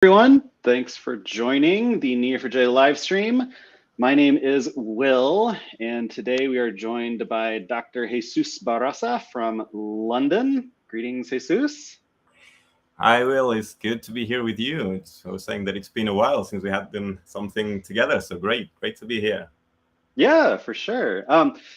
Everyone. Thanks for joining the Neo4j live stream. My name is Will, and today we are joined by Dr. Jesus Barraza from London. Greetings, Jesus. Hi, Will. It's good to be here with you. I was saying that it's been a while since we had done something together, so great to be here. Yeah, for sure.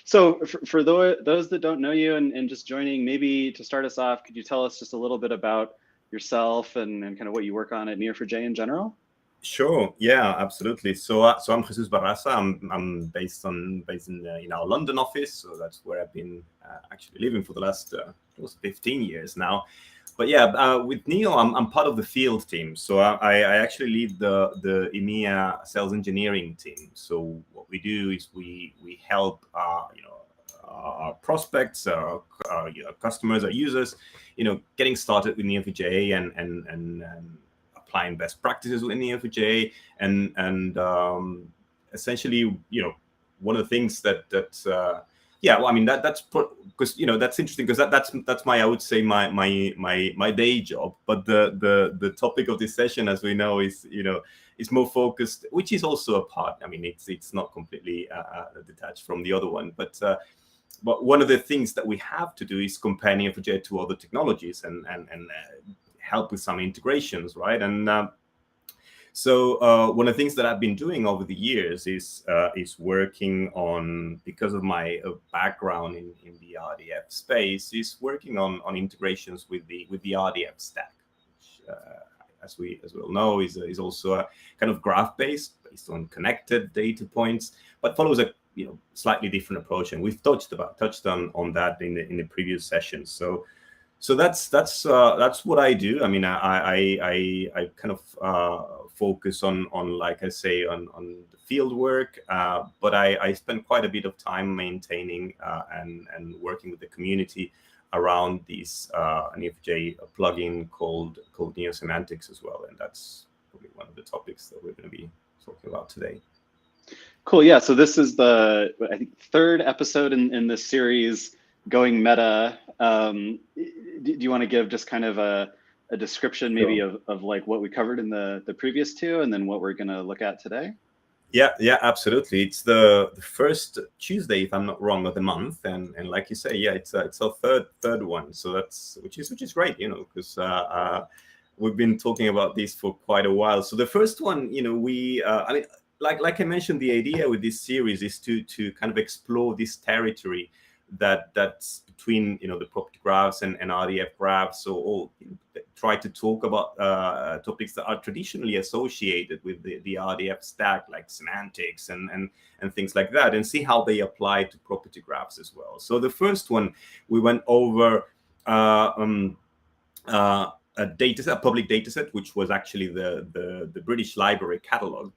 So for those that don't know you and just joining, maybe to start us off, could you tell us just a little bit about yourself and kind of what you work on at Neo4j in general? Sure. Yeah, absolutely. So I'm Jesus Barraza. I'm based in our London office. So that's where I've been actually living for the last almost 15 years now. But yeah, with Neo, I'm part of the field team. So I actually lead the EMEA sales engineering team. So what we do is we help our prospects, our customers, our users, getting started with Neo4j and applying best practices with Neo4j and essentially, one of the things yeah, well, I mean that's because that's interesting because that's my, I would say, my day job. But the topic of this session, as we know, is more focused, which is also a part. I mean, it's not completely detached from the other one, but one of the things that we have to do is compare Neo4j to other technologies and help with some integrations, right? And so one of the things that I've been doing over the years is working on, because of my background in the RDF space, is working on integrations with the RDF stack, which, as we all know, is also a kind of graph based on connected data points, but follows a slightly different approach, and we've touched on that in the previous sessions. So that's what I do. I mean, I kind of focus on like I say on the field work, but I spend quite a bit of time maintaining and working with the community around this Neo4j plugin called Neo Semantics as well, and that's probably one of the topics that we're going to be talking about today. Cool. Yeah. So this is the, I think, third episode in this series, going meta. Do you want to give just kind of a description maybe of like what we covered in the previous two and then what we're going to look at today? Yeah, absolutely. It's the first Tuesday, if I'm not wrong, of the month, and like you say, yeah, it's our third one. So that's which is great, because we've been talking about this for quite a while. So the first one, we I mean, like I mentioned, the idea with this series is to kind of explore this territory that's between the property graphs and RDF graphs, or try to talk about topics that are traditionally associated with the RDF stack, like semantics and things like that, and see how they apply to property graphs as well. So the first one, we went over a public dataset, which was actually the British Library catalog,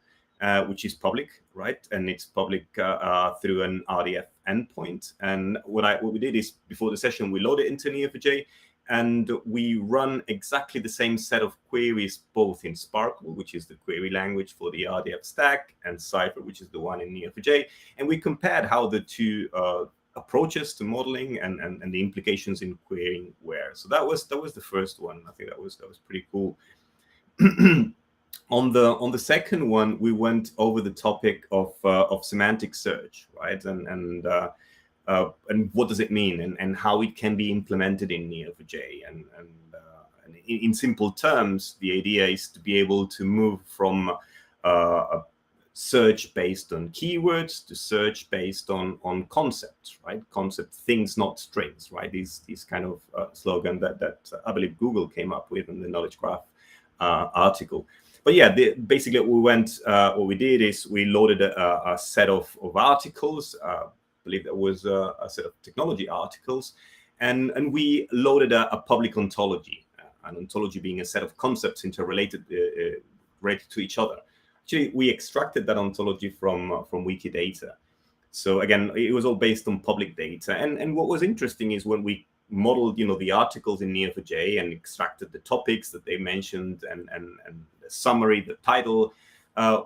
which is public, right? And it's public through an RDF endpoint. And what we did is, before the session, we loaded into Neo4j, and we run exactly the same set of queries, both in SHACL, which is the query language for the RDF stack, and Cypher, which is the one in Neo4j. And we compared how the two approaches to modeling and the implications in querying were. So that was the first one. I think that was pretty cool. On the second one, we went over the topic of semantic search, right? And what does it mean, and how it can be implemented in Neo4j. And in simple terms, the idea is to be able to move from a search based on keywords to search based on concepts, right? Concept things, not strings, right? These kind of slogan that I believe Google came up with in the knowledge graph article. But yeah, basically what we did is we loaded a set of articles. I believe that was a set of technology articles, and we loaded a public ontology. An ontology being a set of concepts interrelated related to each other. Actually, we extracted that ontology from Wikidata. So again, it was all based on public data. And what was interesting is when we modeled, the articles in Neo4j and extracted the topics that they mentioned and the summary, the title,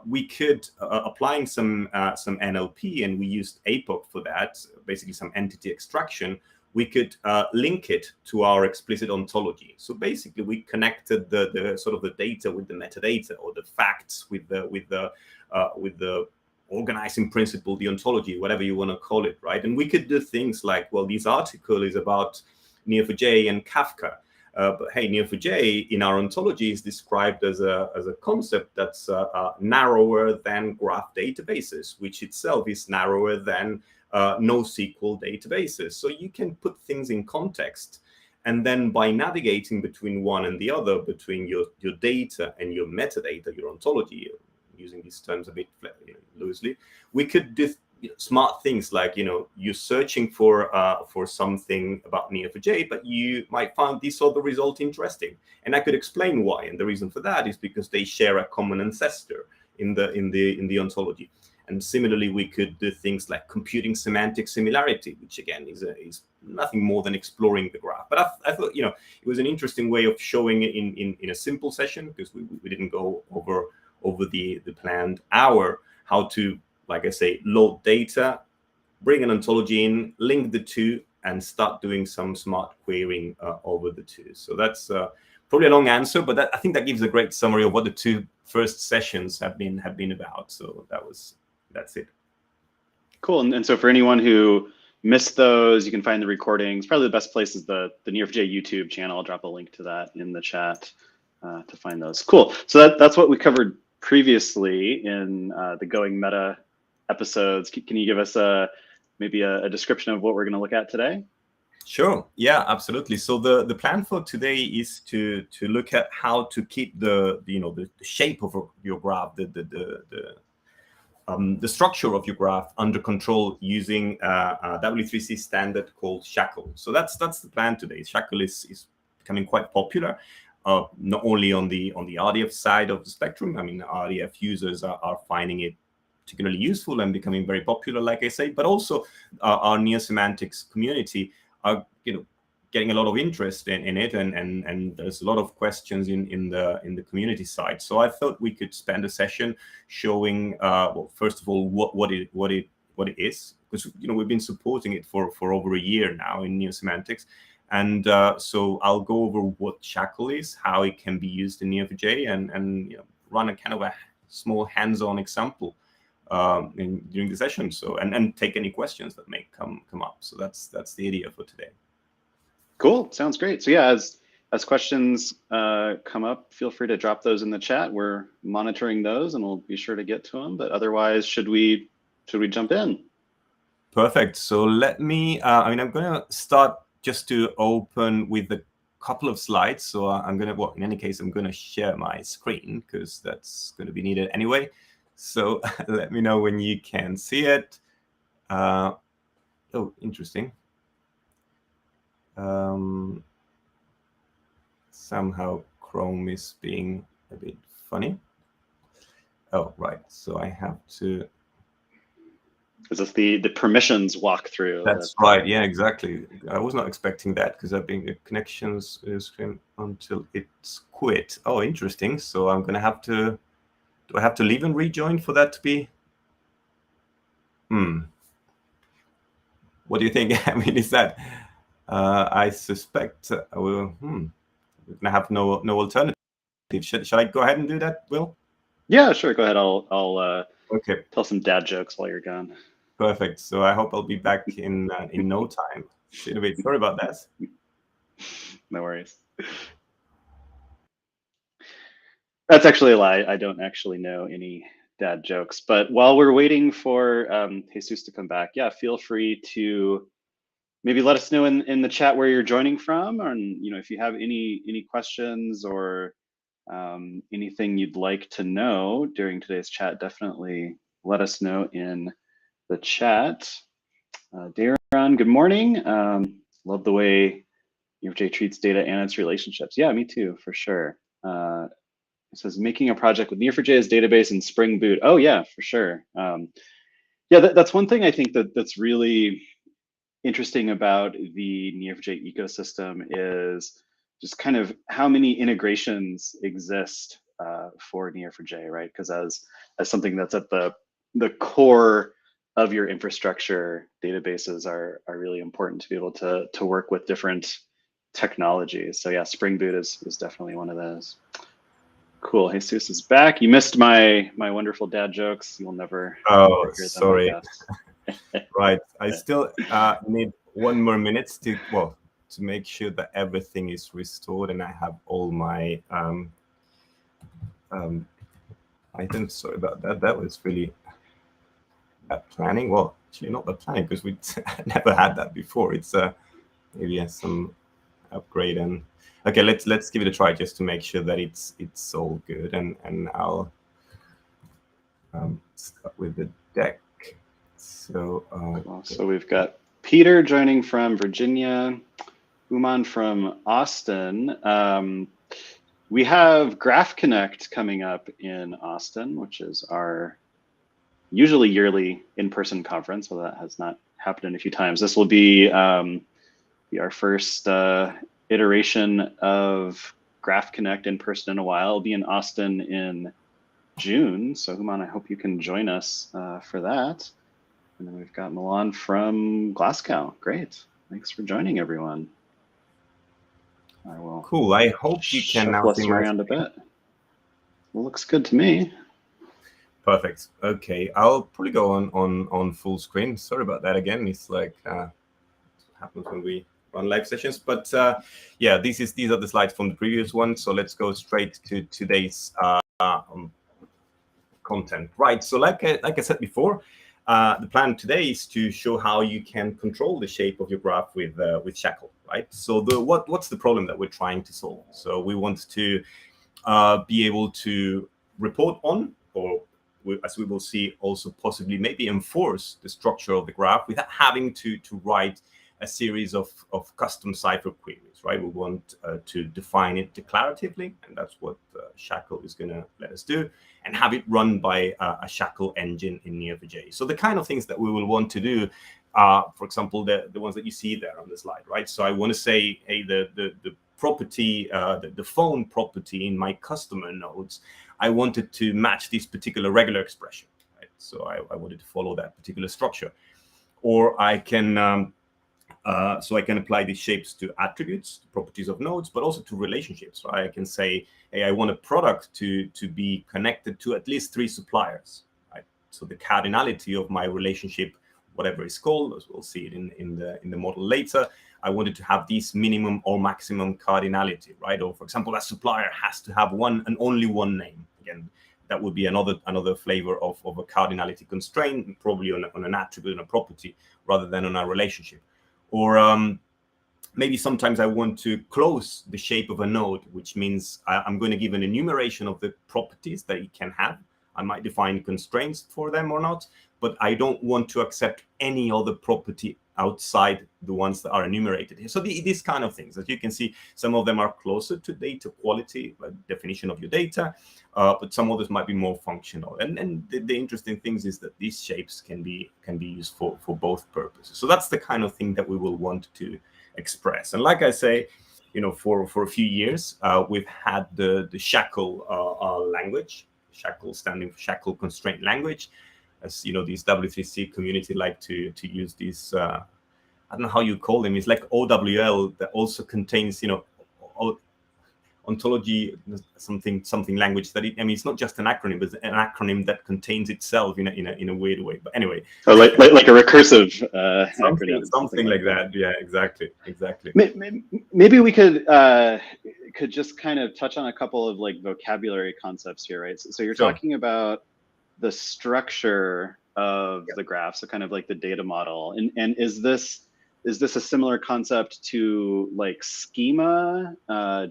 we could, applying some NLP, and we used APOC for that, basically some entity extraction, we could link it to our explicit ontology. So basically, we connected the sort of the data with the metadata, or the facts with the organizing principle, the ontology, whatever you want to call it, right? And we could do things like, well, this article is about Neo4j and Kafka. But hey, Neo4j in our ontology is described as a concept that's narrower than graph databases, which itself is narrower than NoSQL databases. So you can put things in context, and then by navigating between one and the other, between your data and your metadata, your ontology, using these terms a bit loosely, we could do smart things like, you're searching for something about Neo4j, but you might find this other result interesting, and I could explain why. And the reason for that is because they share a common ancestor in the ontology. And similarly, we could do things like computing semantic similarity, which again is nothing more than exploring the graph. But I thought it was an interesting way of showing it in a simple session, because we didn't go over the planned hour, how to, like I say, load data, bring an ontology in, link the two, and start doing some smart querying over the two. So that's probably a long answer, but I think that gives a great summary of what the two first sessions have been about. So that's it. Cool. And so for anyone who missed those, you can find the recordings. Probably the best place is the Neo4j YouTube channel. I'll drop a link to that in the chat to find those. Cool. So that's what we covered previously in the Going Meta episodes. Can you give us maybe a description of what we're going to look at today? Sure. Yeah, absolutely. So the plan for today is to look at how to keep the shape of your graph, the structure of your graph under control using a W3C standard called SHACL. So that's the plan today. SHACL is becoming quite popular, not only on the RDF side of the spectrum. I mean, RDF users are finding it particularly useful and becoming very popular, like I say, but also our neo-semantics community are getting a lot of interest in it, and there's a lot of questions in the community side. So I thought we could spend a session showing, well, first of all, what it is, because we've been supporting it for over a year now in neo-semantics, and so I'll go over what SHACL is, how it can be used in Neo4j, and run a kind of a small hands-on example during the session. So and take any questions that may come up. So that's the idea for today. Cool. Sounds great. So yeah, as questions come up, feel free to drop those in the chat. We're monitoring those, and we'll be sure to get to them. But otherwise, should we jump in? Perfect. So let me. I'm going to start just to open with a couple of slides. So I'm going to. Well, in any case, I'm going to share my screen because that's going to be needed anyway. So let me know when you can see it. Oh, interesting. Somehow Chrome is being a bit funny. Oh, right. So I have to. Is this the permissions walkthrough? That's right. Yeah, exactly. I was not expecting that because I've been connections screen until it's quit. Oh, interesting. So I'm going to have to. Do I have to leave and rejoin for that to be? What do you think? I mean, is that? I suspect I will. We're gonna have no alternative. Shall I go ahead and do that, Will? Yeah, sure. Go ahead. I'll okay. Tell some dad jokes while you're gone. Perfect. So I hope I'll be back in no time. Sorry about that. No worries. That's actually a lie. I don't actually know any dad jokes. But while we're waiting for Jesus to come back, yeah, feel free to maybe let us know in the chat where you're joining from, and if you have any questions or anything you'd like to know during today's chat, definitely let us know in the chat. Darren, good morning. Love the way Neo4j treats data and its relationships. Yeah, me too, for sure. It says making a project with Neo4j's database and Spring Boot. Oh yeah, for sure. Yeah, that's one thing I think that's really interesting about the Neo4j ecosystem is just kind of how many integrations exist for Neo4j, right? Because as something that's at the core of your infrastructure, databases are really important to be able to work with different technologies. So yeah, Spring Boot is definitely one of those. Cool. Jesus is back. You missed my wonderful dad jokes. You'll never Oh, hear them, I sorry. guess. Right. I still need 1 more minute to make sure that everything is restored and I have all my items. Sorry about that. That was really bad planning. Well, actually not bad planning because we never had that before. It's maybe some upgrade and okay. Let's give it a try just to make sure that it's all good and I'll start with the deck. So cool. So we've got Peter joining from Virginia, Uman from Austin. We have Graph Connect coming up in Austin, which is our usually yearly in-person conference, although that has not happened in a few times. This will be our first iteration of Graph Connect in person in a while. It'll be in Austin in June. So Human, I hope you can join us for that. And then we've got Milan from Glasgow. Great. Thanks for joining, everyone. I will. Cool. I hope you can now see my around a bit. Well, looks good to me. Perfect. Okay, I'll probably go on full screen. Sorry about that again. It's like what happens when we run live sessions. But yeah, these are the slides from the previous one. So let's go straight to today's content. Right. So like I said before, the plan today is to show how you can control the shape of your graph with SHACL. Right. So what's the problem that we're trying to solve? So we want to be able to report on, or as we will see, also possibly maybe enforce the structure of the graph without having to write a series of custom Cypher queries, right? We want to define it declaratively, and that's what SHACL is going to let us do, and have it run by a SHACL engine in Neo4j. So the kind of things that we will want to do, for example, the ones that you see there on the slide, right? So I want to say, hey, the property, the phone property in my customer nodes, I wanted to match this particular regular expression, right? So I wanted to follow that particular structure. Or I can, so I can apply these shapes to attributes, to properties of nodes, but also to relationships, right? I can say, hey, I want a product to be connected to at least 3 suppliers, right? So the cardinality of my relationship, whatever it's called, as we'll see it in the model later, I wanted to have this minimum or maximum cardinality, right? Or for example, a supplier has to have one and only one name. Again, that would be another flavor of a cardinality constraint, probably on an attribute and a property rather than on a relationship. Or maybe sometimes I want to close the shape of a node, which means I'm going to give an enumeration of the properties that it can have. I might define constraints for them or not, but I don't want to accept any other property outside the ones that are enumerated here. So these kind of things, as you can see, some of them are closer to data quality, like definition of your data, but some others might be more functional. And the interesting things is that these shapes can be used for both purposes. So that's the kind of thing that we will want to express. And like I say, for a few years, we've had the SHACL language, SHACL standing for SHACL constraint language. As you know, these W3C community like to use these, I don't know how you call them. It's like OWL that also contains, ontology, something language that it's not just an acronym, but an acronym that contains itself in a weird way. But anyway, so like a recursive acronym, something like that. Yeah, exactly. Maybe we could just kind of touch on a couple of like vocabulary concepts here, right? So you're talking about the structure of the graph, so kind of like the data model, and is this a similar concept to like schema,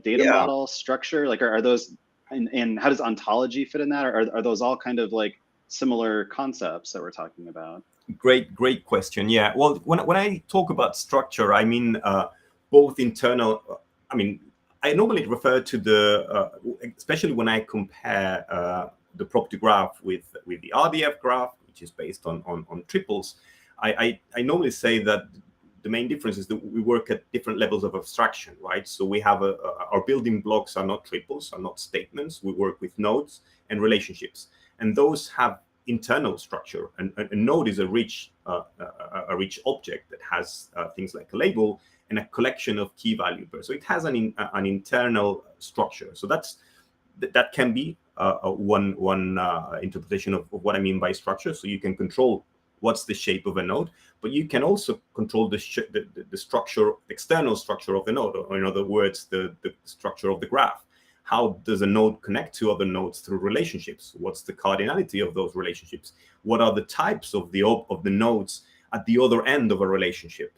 data model structure? Like are those, and how does ontology fit in that? Or are those all kind of like similar concepts that we're talking about? Great question. Yeah. Well, when I talk about structure, I mean both internal. I mean, I normally refer to the, especially when I compare the property graph with the RDF graph, which is based on triples. I normally say that the main difference is that we work at different levels of abstraction, right? So we have our building blocks are not triples, are not statements. We work with nodes and relationships, and those have internal structure. And a node is a rich object that has things like a label and a collection of key value pairs. So it has an internal structure. So that can be one interpretation of what I mean by structure. So you can control what's the shape of a node, but you can also control the structure, external structure of the node, or in other words, the structure of the graph. How does a node connect to other nodes through relationships? What's the cardinality of those relationships? What are the types of the nodes at the other end of a relationship?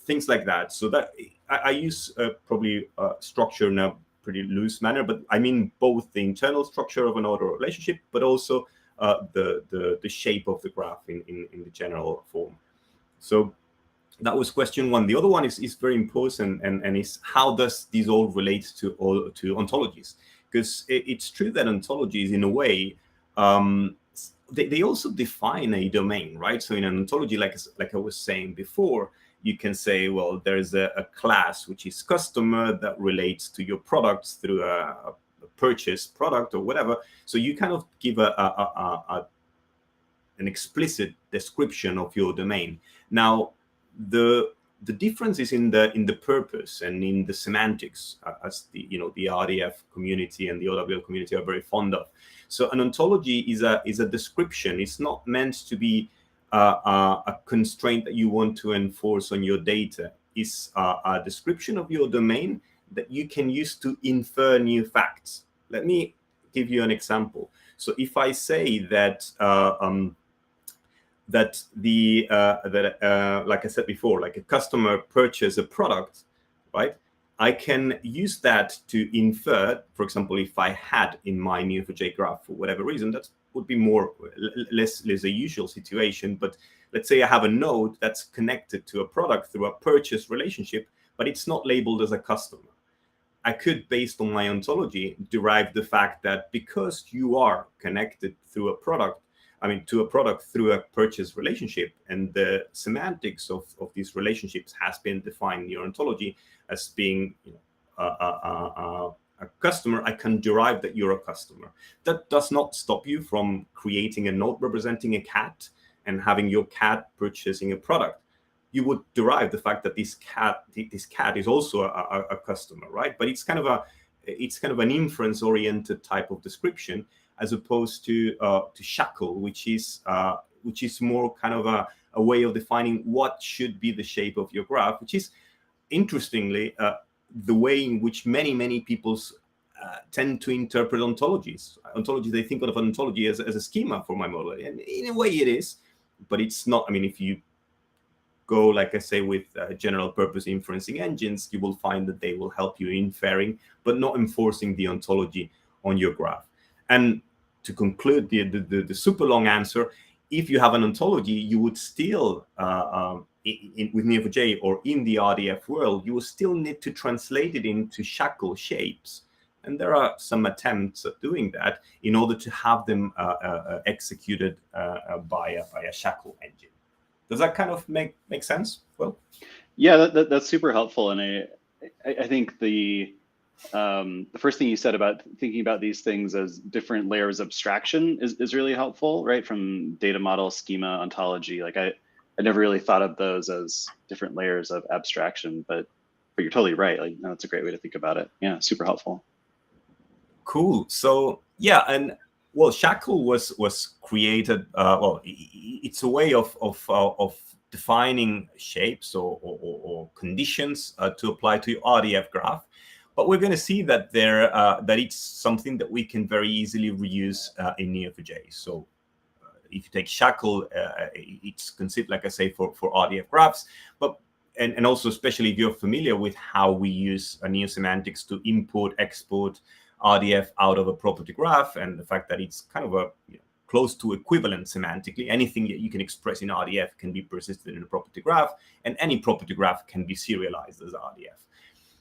Things like that. So that I use probably structure in a pretty loose manner, but I mean both the internal structure of a node or relationship, but also the shape of the graph in the general form. So that was question one. The other one is very important, and is how does these all relate to ontologies? Because it's true that ontologies, in a way, they also define a domain, right? So in an ontology, like I was saying before, you can say, well, there's a class which is customer that relates to your products through a purchase product or whatever. So you kind of give an explicit description of your domain. Now, the difference is in the purpose and in the semantics, as the RDF community and the OWL community are very fond of. So an ontology is a description. It's not meant to be a constraint that you want to enforce on your data. It's a description of your domain that you can use to infer new facts. Let me give you an example. So if I say that like I said before, like a customer purchased a product, right? I can use that to infer, for example, if I had in my Neo4j graph for whatever reason, that would be less a usual situation. But let's say I have a node that's connected to a product through a purchase relationship, but it's not labeled as a customer. I could, based on my ontology, derive the fact that because you are connected through a product, to a product through a purchase relationship, and the semantics of these relationships has been defined in your ontology as being a customer, I can derive that you're a customer. That does not stop you from creating a node representing a cat and having your cat purchasing a product. You would derive the fact that this cat is also a customer, right? But it's kind of an inference-oriented type of description, as opposed to SHACL, which is more kind of a way of defining what should be the shape of your graph, which is, interestingly, the way in which many people tend to interpret ontologies. They think of an ontology as a schema for my model, and in a way it is, but it's not. If you go, like I say, with general purpose inferencing engines, you will find that they will help you inferring, but not enforcing the ontology on your graph. And to conclude the super long answer, if you have an ontology, you would still, with Neo4j or in the RDF world, you will still need to translate it into SHACL shapes. And there are some attempts at doing that in order to have them executed by a SHACL engine. Does that kind of make sense? Well, yeah, that's super helpful, and I think the first thing you said about thinking about these things as different layers of abstraction is really helpful, right? From data model, schema, ontology. Like I never really thought of those as different layers of abstraction, but you're totally right. Like, no, that's a great way to think about it. Yeah, super helpful. Cool. So yeah, and well, SHACL was created. It's a way of defining shapes or conditions to apply to your RDF graph. But we're going to see that that it's something that we can very easily reuse in Neo4j. So if you take SHACL, it's considered, like I say, for RDF graphs, but and also especially if you're familiar with how we use neo-semantics to import, export RDF out of a property graph, and the fact that it's kind of close to equivalent semantically. Anything that you can express in RDF can be persisted in a property graph, and any property graph can be serialized as RDF.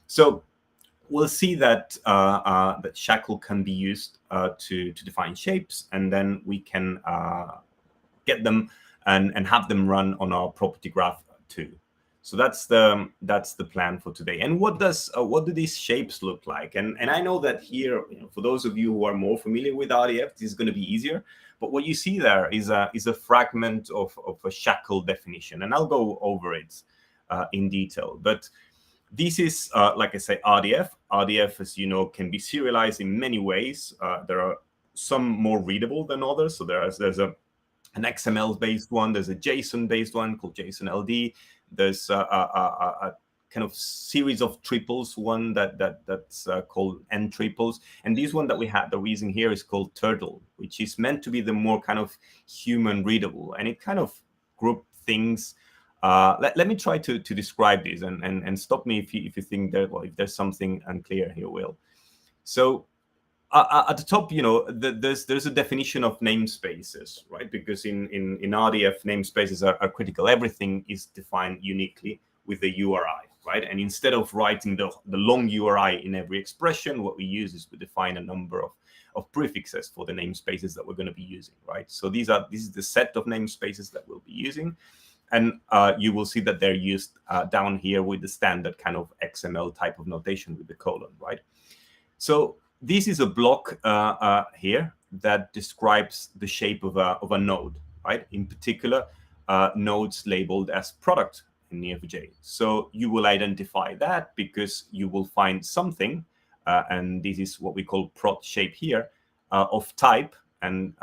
So we'll see that that SHACL can be used to define shapes, and then we can get them and have them run on our property graph too. So that's the plan for today. And what do these shapes look like? And I know that here, for those of you who are more familiar with RDF, this is going to be easier. But what you see there is a fragment of a SHACL definition, and I'll go over it in detail. But this is, like I say, RDF. RDF, as you know, can be serialized in many ways. There are some more readable than others. So there's an XML-based one. There's a JSON-based one called JSON-LD. There's a kind of series of triples, one that's called N triples. And this one that we had, the reason here is called Turtle, which is meant to be the more kind of human readable. And it kind of group things. Let me try to describe this and stop me if you think that, well, if there's something unclear here, Will. So at the top, there's a definition of namespaces, right? Because in RDF, namespaces are critical. Everything is defined uniquely with the URI, right? And instead of writing the long URI in every expression, what we use is we define a number of prefixes for the namespaces that we're going to be using, right? So this is the set of namespaces that we'll be using. And you will see that they're used down here with the standard kind of XML type of notation with the colon, right? So this is a block here that describes the shape of a node, right? In particular, nodes labeled as product in Neo4j. So you will identify that because you will find something, and this is what we call prod shape here, of type, and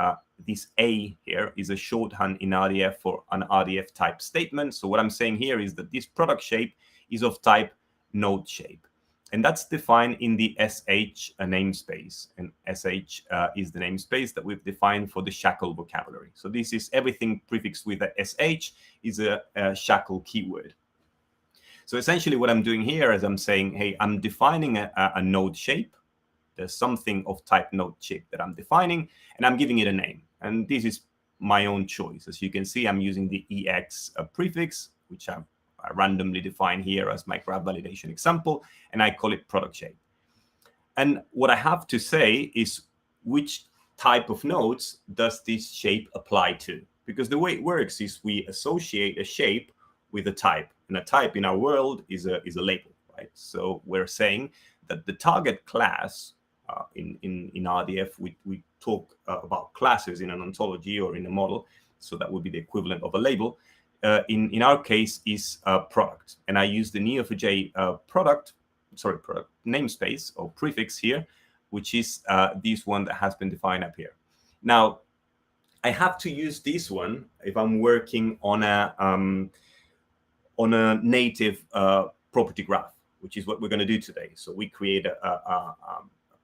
this A here is a shorthand in RDF for an RDF type statement. So what I'm saying here is that this product shape is of type node shape. And that's defined in the SH namespace. And SH is the namespace that we've defined for the SHACL vocabulary. So this is everything prefixed with a SH is a SHACL keyword. So essentially what I'm doing here is I'm saying, hey, I'm defining a node shape. There's something of type node shape that I'm defining, and I'm giving it a name. And this is my own choice. As you can see, I'm using the EX prefix, which I randomly define here as my graph validation example, and I call it product shape. And what I have to say is which type of nodes does this shape apply to? Because the way it works is we associate a shape with a type, and a type in our world is a label, right? So we're saying that the target class in RDF, we talk about classes in an ontology or in a model, so that would be the equivalent of a label. In our case is product, and I use the Neo4j product namespace or prefix here, which is this one that has been defined up here. Now, I have to use this one if I'm working on a native property graph, which is what we're going to do today. So we create a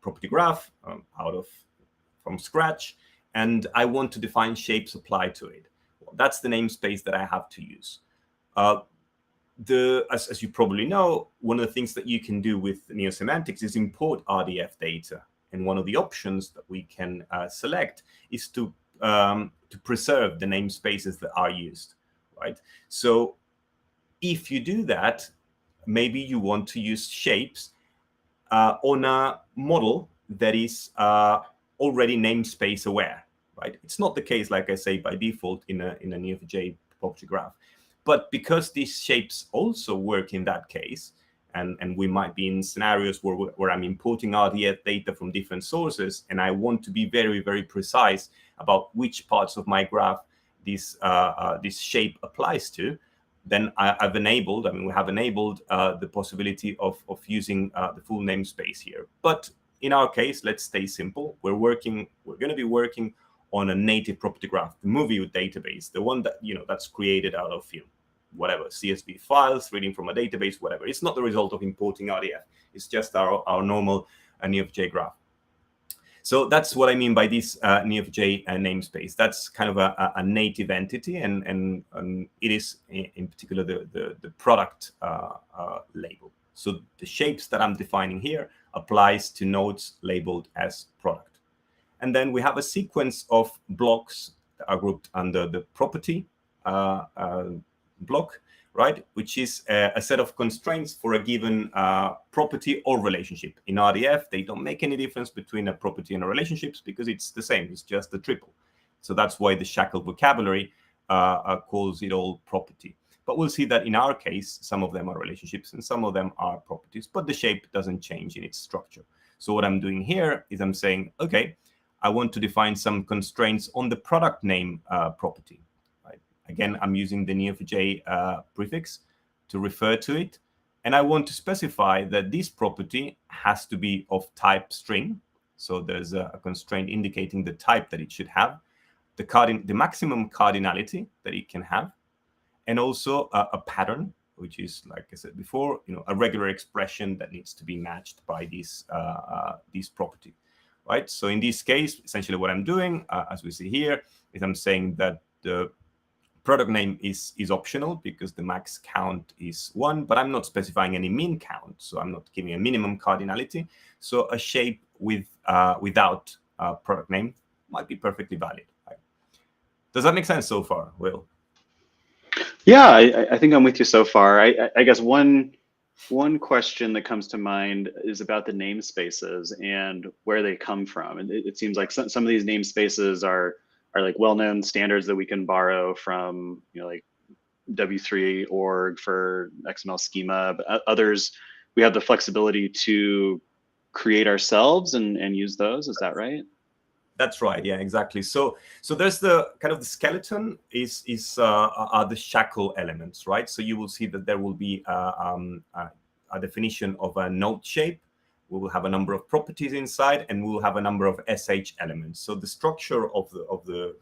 property graph from scratch, and I want to define shapes applied to it. Well, that's the namespace that I have to use. As you probably know, one of the things that you can do with Neo-semantics is import RDF data. And one of the options that we can select is to preserve the namespaces that are used, right? So if you do that, maybe you want to use shapes on a model that is already namespace aware, right? It's not the case, like I say, by default in a Neo4j property graph. But because these shapes also work in that case, and we might be in scenarios where I'm importing RDF data from different sources, and I want to be very, very precise about which parts of my graph this shape applies to, then we have enabled the possibility of using the full namespace here. But in our case, let's stay simple. We're going to be working on a native property graph, the movie database, the one that that's created out of whatever CSV files, reading from a database, whatever. It's not the result of importing RDF. It's just our normal Neo4j graph. So that's what I mean by this Neo4j namespace. That's kind of a native entity, and it is in particular the product label. So the shapes that I'm defining here applies to nodes labeled as product. And then we have a sequence of blocks that are grouped under the property block, right? Which is a set of constraints for a given property or relationship. In RDF, they don't make any difference between a property and a relationship because it's the same. It's just a triple. So that's why the SHACL vocabulary calls it all property. But we'll see that in our case, some of them are relationships and some of them are properties, but the shape doesn't change in its structure. So what I'm doing here is I'm saying, okay, I want to define some constraints on the product name property. Right? Again, I'm using the Neo4j prefix to refer to it. And I want to specify that this property has to be of type string. So there's a constraint indicating the type that it should have, the maximum cardinality that it can have, and also a pattern, which is, like I said before, a regular expression that needs to be matched by this property, right? So in this case, essentially what I'm doing, as we see here, is I'm saying that the product name is optional because the max count is 1, but I'm not specifying any min count, so I'm not giving a minimum cardinality. So a shape without product name might be perfectly valid. Right? Does that make sense so far, Will? Yeah, I think I'm with you so far. I guess one question that comes to mind is about the namespaces and where they come from. And it seems like some of these namespaces are like well-known standards that we can borrow from, like W3 org for XML schema, but others we have the flexibility to create ourselves and use those. Is that right? That's right. Yeah, exactly. So there's the kind of the skeleton are the SHACL elements, right? So you will see that there will be a definition of a node shape. We will have a number of properties inside, and we will have a number of SH elements. So the structure of the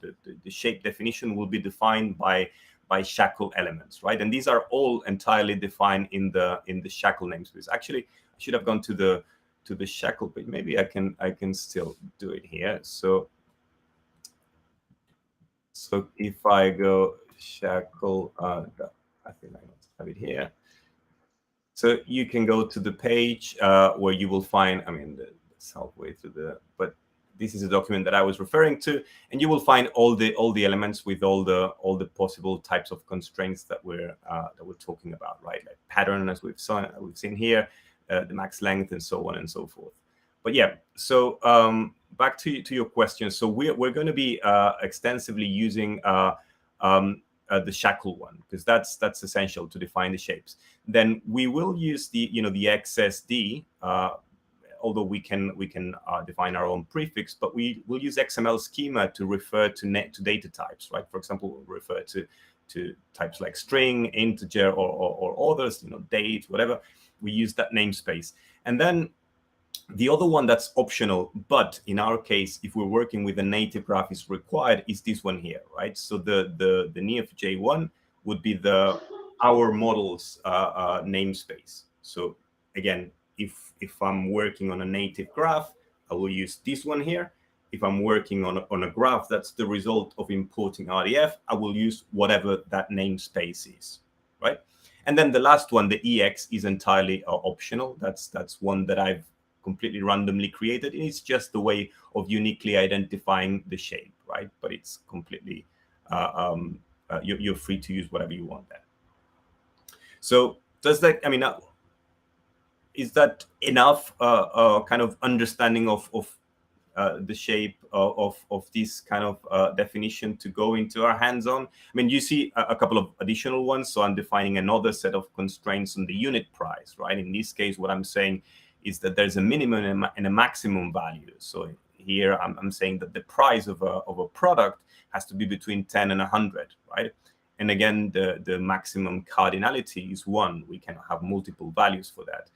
shape definition will be defined by SHACL elements, right? And these are all entirely defined in the SHACL namespace. Actually, I should have gone to the SHACL, but maybe I can still do it here. So if I go SHACL, I think I don't have it here. So you can go to the page where you will find, it's halfway through but this is a document that I was referring to, and you will find all the elements with all the possible types of constraints that we're talking about, right? Like pattern, as we've seen here, the max length, and so on and so forth. But yeah, so back to your question. So we're going to be extensively using the SHACL one, because that's essential to define the shapes. Then we will use the XSD, although we can define our own prefix, but we will use XML schema to refer to data types, right? For example, we'll refer to types like string, integer, or others, date, whatever. We use that namespace. And then the other one that's optional, but in our case, if we're working with a native graph is required, is this one here, right? So the Neo4j one would be our model's namespace. So again, if I'm working on a native graph, I will use this one here. If I'm working on a graph that's the result of importing RDF, I will use whatever that namespace is, right? And then the last one, the EX, is entirely optional. That's one that I've completely randomly created. It's just a way of uniquely identifying the shape, right? But it's completely, you're free to use whatever you want there. So does that, is that enough kind of understanding of the shape of this kind of definition to go into our hands-on? You see a couple of additional ones. So I'm defining another set of constraints on the unit price, right? In this case, what I'm saying is that there's a minimum and a maximum value. So here I'm saying that the price of a product has to be between 10 and 100, right? And again, the maximum cardinality is 1. We can have multiple values for that.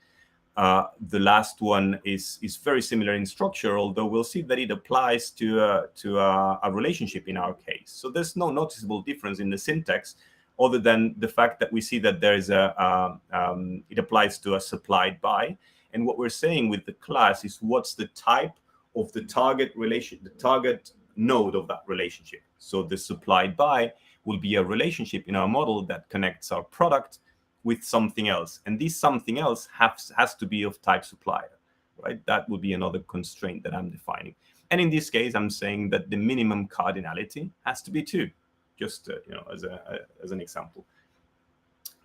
The last one is very similar in structure, although we'll see that it applies to a relationship in our case. So there's no noticeable difference in the syntax, other than the fact that we see that there is it applies to a supplied by. And what we're saying with the class is what's the type of the target relation, the target node of that relationship. So the supplied by will be a relationship in our model that connects our product with something else. And this something else has to be of type supplier, right? That would be another constraint that I'm defining. And in this case, I'm saying that the minimum cardinality has to be 2, just as an example.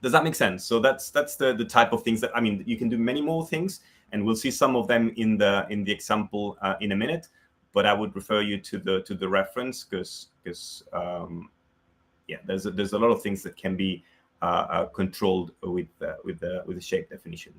Does that make sense? So that's the type of things that, you can do many more things, and we'll see some of them in the example in a minute. But I would refer you to the reference because yeah, there's a lot of things that can be controlled with the shape definition.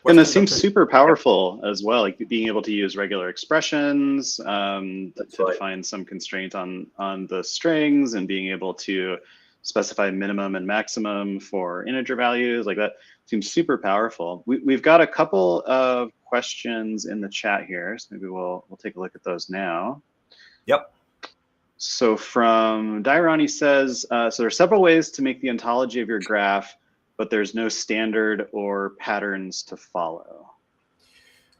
And this Question, seems Dr. super powerful as well, like being able to use regular expressions That's to right. define some constraint on the strings, and being able to specify minimum and maximum for integer values. Like that seems super powerful. We've got a couple of questions in the chat here, so maybe we'll take a look at those now. Yep. So from Dairani says, so there are several ways to make the ontology of your graph, but there's no standard or patterns to follow.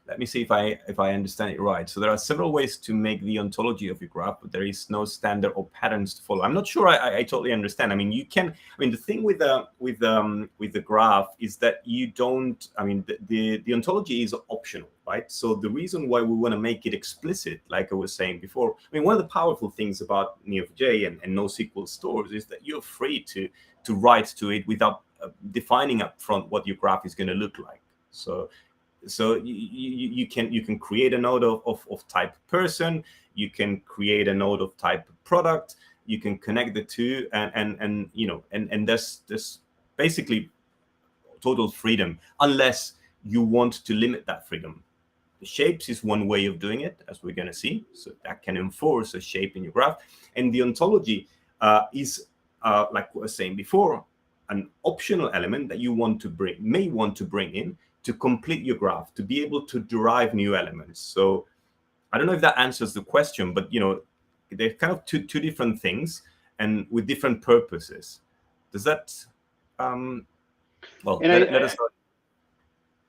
Let me see if I understand it right. So there are several ways to make the ontology of your graph, but there is no standard or patterns to follow. I'm not sure I totally understand. I mean, you can. I mean, the thing with the graph is that you don't. I mean, the ontology is optional, right? So the reason why we want to make it explicit, like I was saying before, I mean, one of the powerful things about Neo4j and NoSQL stores is that you're free to write to it without defining up front what your graph is going to look like. So you can create a node of type person, you can create a node of type product, you can connect the two, and you know, and there's basically total freedom, unless you want to limit that freedom. The shapes is one way of doing it, as we're going to see. So that can enforce a shape in your graph. And the ontology is, like I was saying before, an optional element that you may want to bring in to complete your graph, to be able to derive new elements. So I don't know if that answers the question, but you know, they're kind of two different things and with different purposes. Does that well, let us know.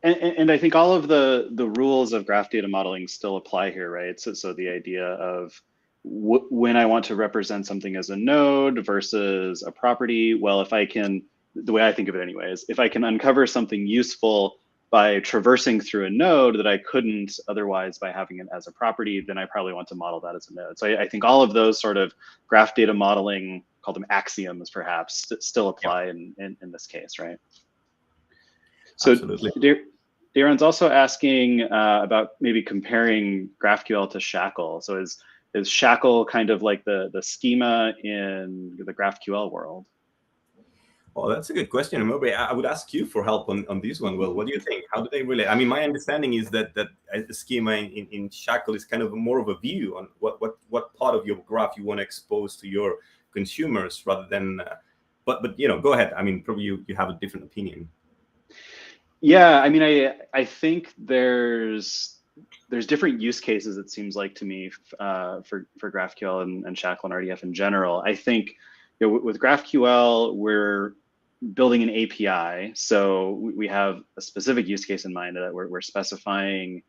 And I think all of the rules of graph data modeling still apply here, right? So the idea of when I want to represent something as a node versus a property, well, if I can, the way I think of it anyway, is if I can uncover something useful by traversing through a node that I couldn't otherwise by having it as a property, then I probably want to model that as a node. So I think all of those sort of graph data modeling, call them axioms perhaps, still apply in this case, right? So Absolutely. Darren's also asking about maybe comparing GraphQL to SHACL. So is SHACL kind of like the schema in the GraphQL world? Well, that's a good question. Maybe I would ask you for help on this one. Well, what do you think? How do they relate? I mean, my understanding is that a schema in SHACL is kind of more of a view on what part of your graph you want to expose to your consumers rather than. But you know, go ahead. I mean, probably you have a different opinion. Yeah, I mean, I think there's different use cases, it seems like to me, for GraphQL and SHACL and RDF in general. I think, you know, with GraphQL, we're building an API. So we have a specific use case in mind that we're specifying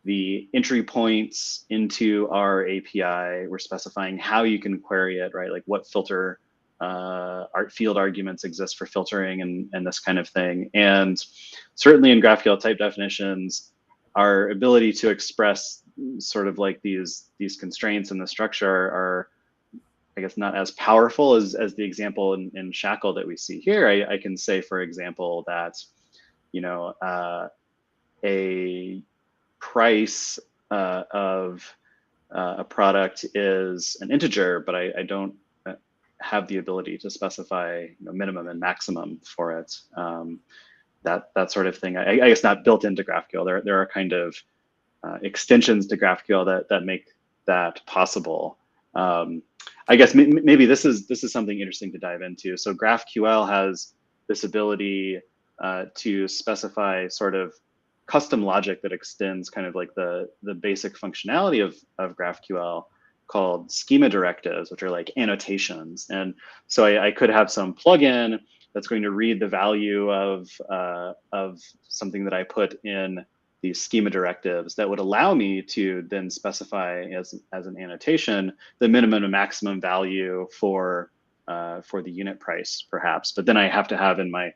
the entry points into our API. We're specifying how you can query it, right? Like what filter field arguments exist for filtering and this kind of thing. And certainly in GraphQL type definitions, our ability to express sort of like these constraints in the structure are, I guess, not as powerful as the example in SHACL that we see here. I can say, for example, that, you know, a price of a product is an integer, but I don't have the ability to specify, you know, minimum and maximum for it. That sort of thing. I guess not built into GraphQL. There are kind of extensions to GraphQL that make that possible. I guess maybe this is something interesting to dive into. So GraphQL has this ability to specify sort of custom logic that extends kind of like the basic functionality of GraphQL, called schema directives, which are like annotations. And so I could have some plugin that's going to read the value of something that I put in these schema directives that would allow me to then specify as an annotation the minimum and maximum value for the unit price, perhaps. But then I have to have in my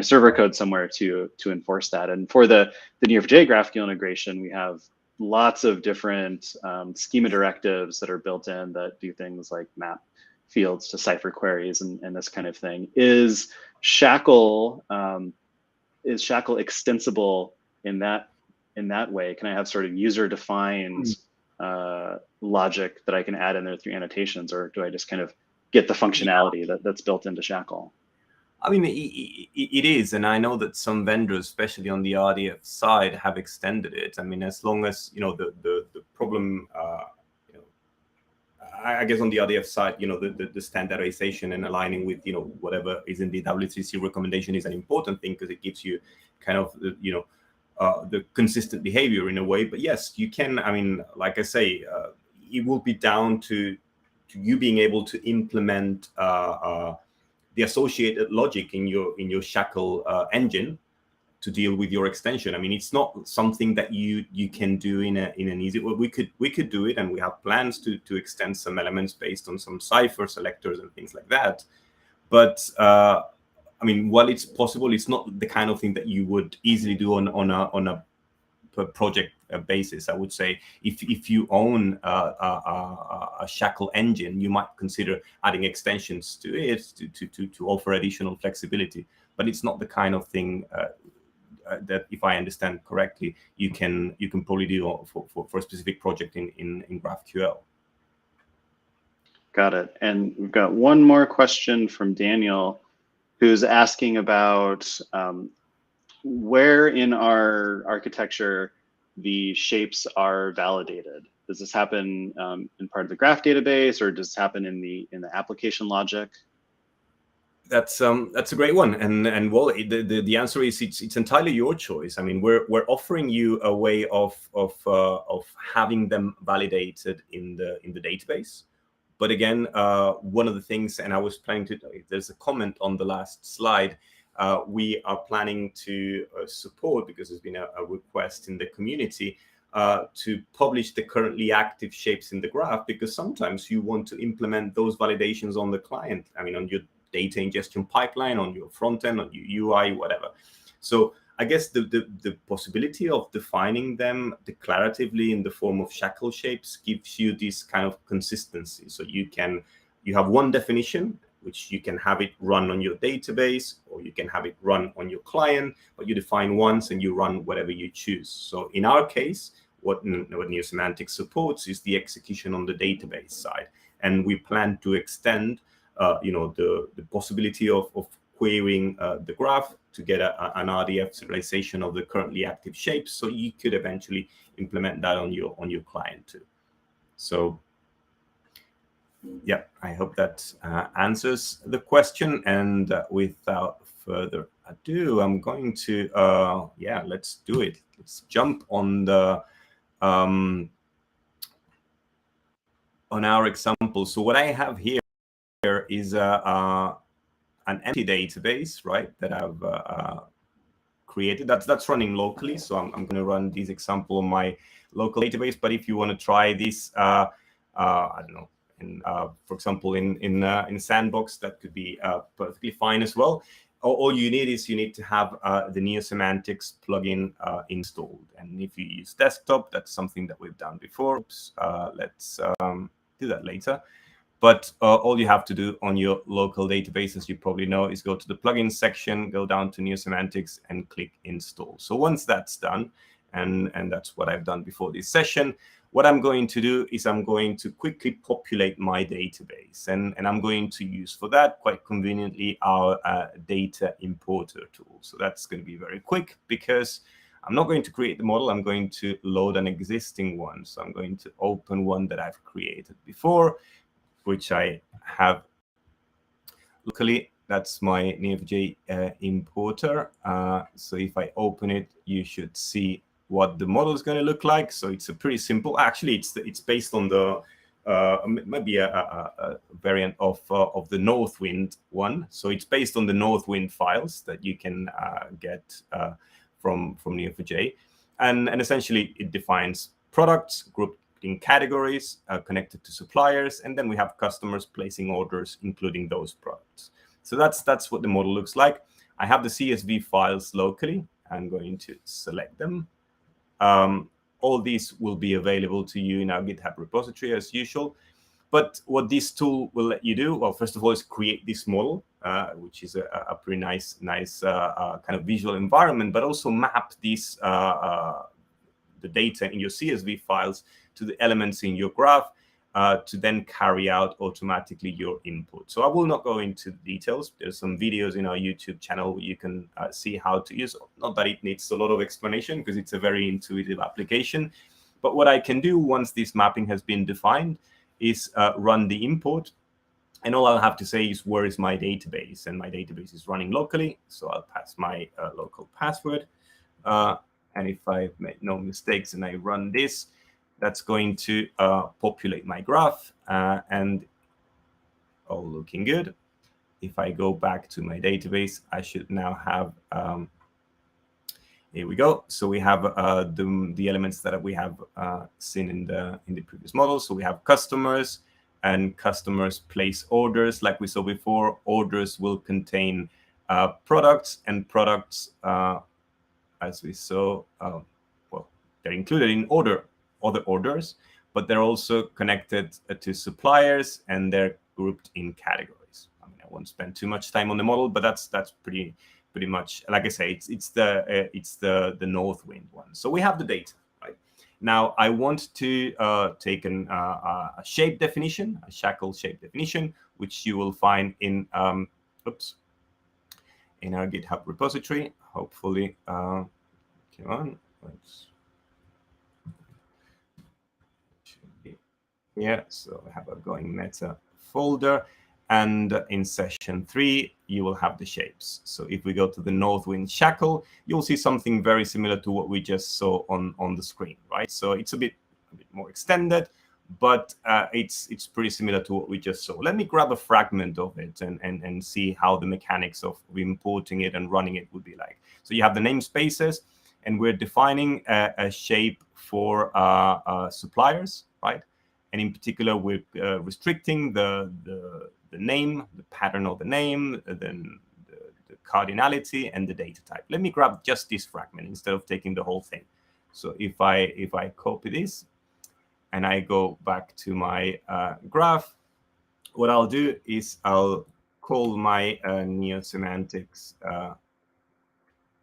server code somewhere to enforce that. And for the Neo4j GraphQL integration, we have lots of different schema directives that are built in that do things like map fields to cipher queries and this kind of thing. Is SHACL extensible in that way? Can I have sort of user-defined logic that I can add in there through annotations, or do I just kind of get the functionality that's built into SHACL? I mean, it is, and I know that some vendors, especially on the RDF side, have extended it. I mean, as long as the problem, I guess on the RDF side, the standardization and aligning with whatever is in the WCC recommendation is an important thing, because it gives you kind of the consistent behavior in a way. But yes, you can. I mean, like I say, it will be down to you being able to implement the associated logic in your SHACL engine to deal with your extension. I mean, it's not something that you can do in an easy way. We could do it, and we have plans to extend some elements based on some cipher selectors and things like that. But I mean, while it's possible, it's not the kind of thing that you would easily do on a per project basis. I would say if you own a SHACL engine, you might consider adding extensions to it to offer additional flexibility. But it's not the kind of thing that, if I understand correctly, you can probably do for a specific project in GraphQL. Got it. And we've got one more question from Daniel, who's asking about where in our architecture the shapes are validated. Does this happen in part of the graph database, or does this happen in the application logic? That's a great one, and well, the answer is it's entirely your choice. I mean, we're offering you a way of having them validated in the database. But again, one of the things, and I was planning to, there's a comment on the last slide. We are planning to support, because there's been a request in the community to publish the currently active shapes in the graph, because sometimes you want to implement those validations on the client. I mean, on your data ingestion pipeline, on your front end, on your UI, whatever. So I guess the possibility of defining them declaratively in the form of SHACL shapes gives you this kind of consistency. So you have one definition, which you can have it run on your database, or you can have it run on your client, but you define once and you run whatever you choose. So in our case, what Neosemantics supports is the execution on the database side. And we plan to extend the possibility of querying the graph to get an RDF serialization of the currently active shapes, so you could eventually implement that on your client too. So yeah, I hope that answers the question. And without further ado, I'm going to let's do it. Let's jump on the on our example. So what I have here is an empty database, right, that I've created. That's running locally. So I'm going to run this example on my local database. But if you want to try this, I don't know, for example, in Sandbox, that could be perfectly fine as well. All you need is to have the Neosemantics plugin installed. And if you use desktop, that's something that we've done before. Oops, let's do that later. But all you have to do on your local database, as you probably know, is go to the plugins section, go down to Neosemantics, and click install. So once that's done, and that's what I've done before this session, what I'm going to do is I'm going to quickly populate my database. And I'm going to use for that, quite conveniently, our data importer tool. So that's going to be very quick, because I'm not going to create the model. I'm going to load an existing one. So I'm going to open one that I've created before, which I have locally. That's my Neo4j importer. So if I open it, you should see what the model is going to look like. So it's a pretty simple. Actually, it's based on the maybe a variant of the Northwind one. So it's based on the Northwind files that you can get from Neo4j, and essentially it defines products grouped in categories, connected to suppliers, and then we have customers placing orders, including those products. So that's what the model looks like. I have the CSV files locally. I'm going to select them. All these will be available to you in our GitHub repository as usual. But what this tool will let you do, well, first of all, is create this model, which is a pretty nice kind of visual environment, but also map these the data in your CSV files to the elements in your graph, to then carry out automatically your input. So I will not go into the details. There's some videos in our YouTube channel where you can see how to use. Not that it needs a lot of explanation, because it's a very intuitive application. But what I can do once this mapping has been defined is run the import. And all I'll have to say is, where is my database? And my database is running locally. So I'll pass my local password. And if I've made no mistakes and I run this, that's going to populate my graph, and all looking good. If I go back to my database, I should now have, here we go. So we have the elements that we have seen in the previous model. So we have customers, and customers place orders. Like we saw before, orders will contain products, and products, as we saw, well, they're included in other orders, but they're also connected to suppliers, and they're grouped in categories. I mean, I won't spend too much time on the model, but that's pretty much, like I say, it's the Northwind one. So we have the data, right? Now I want to take a shape definition, a SHACL shape definition, which you will find in in our GitHub repository. Hopefully, come on, let's. Yeah, so I have a going meta folder, and in session 3 you will have the shapes. So if we go to the Northwind SHACL, you'll see something very similar to what we just saw on the screen, right? So it's a bit more extended, but it's pretty similar to what we just saw. Let me grab a fragment of it and see how the mechanics of importing it and running it would be like. So you have the namespaces, and we're defining a shape for suppliers, right? And in particular, we're restricting the name, the pattern of the name, then the cardinality, and the data type. Let me grab just this fragment instead of taking the whole thing. So if I copy this and I go back to my graph, what I'll do is I'll call my neo-semantics. Let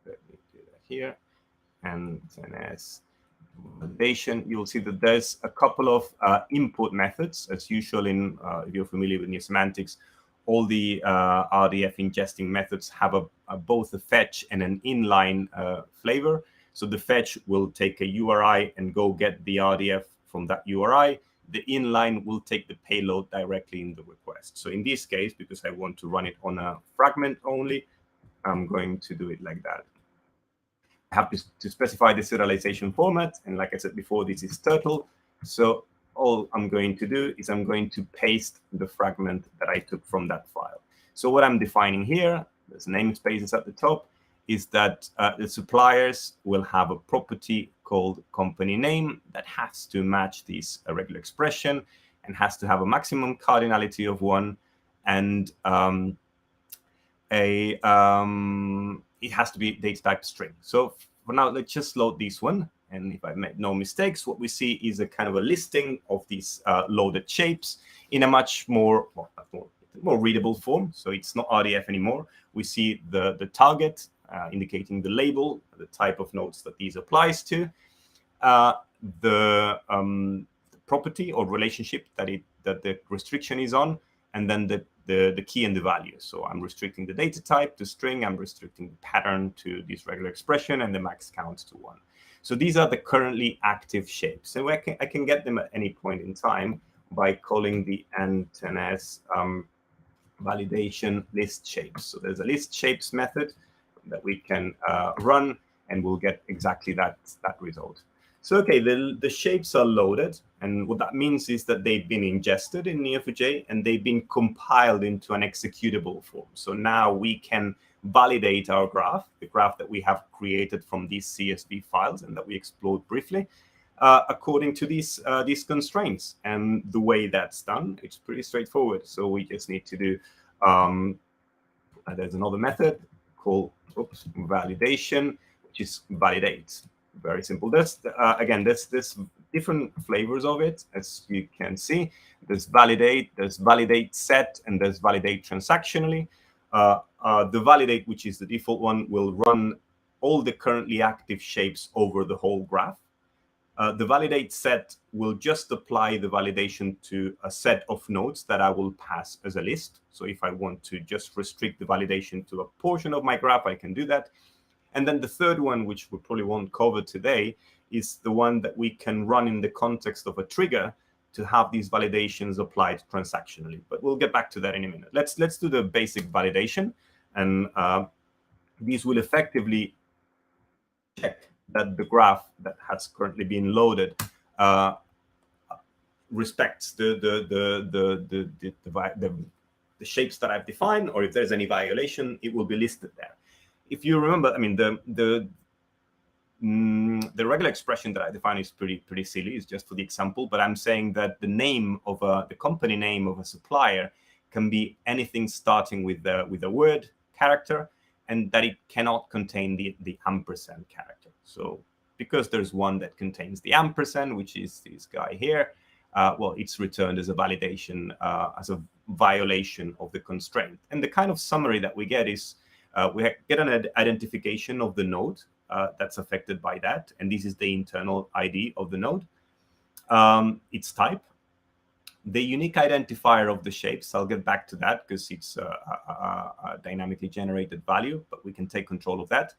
me do that here, and as validation. You'll see that there's a couple of input methods, as usual in, if you're familiar with neo-semantics, all the RDF ingesting methods have both a fetch and an inline flavor. So the fetch will take a URI and go get the RDF from that URI. The inline will take the payload directly in the request. So in this case, because I want to run it on a fragment only, I'm going to do it like that. I have to specify the serialization format. And like I said before, this is turtle. So all I'm going to do is I'm going to paste the fragment that I took from that file. So what I'm defining here, there's namespaces at the top, is that the suppliers will have a property called company name that has to match this regular expression and has to have a maximum cardinality of 1, and it has to be data type string. So for now, let's just load this one. And if I make no mistakes, what we see is a kind of a listing of these loaded shapes in a much more readable form. So it's not RDF anymore. We see the target indicating the label, the type of nodes that these applies to, the property or relationship that the restriction is on, and then the key and the value. So I'm restricting the data type to string, I'm restricting the pattern to this regular expression, and the max count to 1. So these are the currently active shapes. So I can get them at any point in time by calling the antennas validation list shapes. So there's a list shapes method that we can run, and we'll get exactly that result. So okay, the shapes are loaded, and what that means is that they've been ingested in Neo4j and they've been compiled into an executable form. So now we can validate our graph, the graph that we have created from these CSV files and that we explored briefly, according to these constraints. And the way that's done, it's pretty straightforward. So we just need to do, there's another method called validation, which is validate. Very simple. There's again, there's different flavors of it, as you can see. There's validate set, and there's validate transactionally. The validate, which is the default one, will run all the currently active shapes over the whole graph. The validate set will just apply the validation to a set of nodes that I will pass as a list. So if I want to just restrict the validation to a portion of my graph, I can do that. And then the third one, which we probably won't cover today, is the one that we can run in the context of a trigger to have these validations applied transactionally. But we'll get back to that in a minute. Let's do the basic validation, and these will effectively check that the graph that has currently been loaded respects the shapes that I've defined, or if there's any violation, it will be listed there. If you remember, I mean, the regular expression that I define is pretty silly. It's just for the example, but I'm saying that the name of the company name of a supplier can be anything starting with a word character, and that it cannot contain the ampersand character. So because there's one that contains the ampersand, which is this guy here, well, it's returned as a validation, as a violation of the constraint. And the kind of summary that we get is we get an identification of the node that's affected by that. And this is the internal ID of the node. Its type, the unique identifier of the shapes. I'll get back to that because it's a dynamically generated value, but we can take control of that.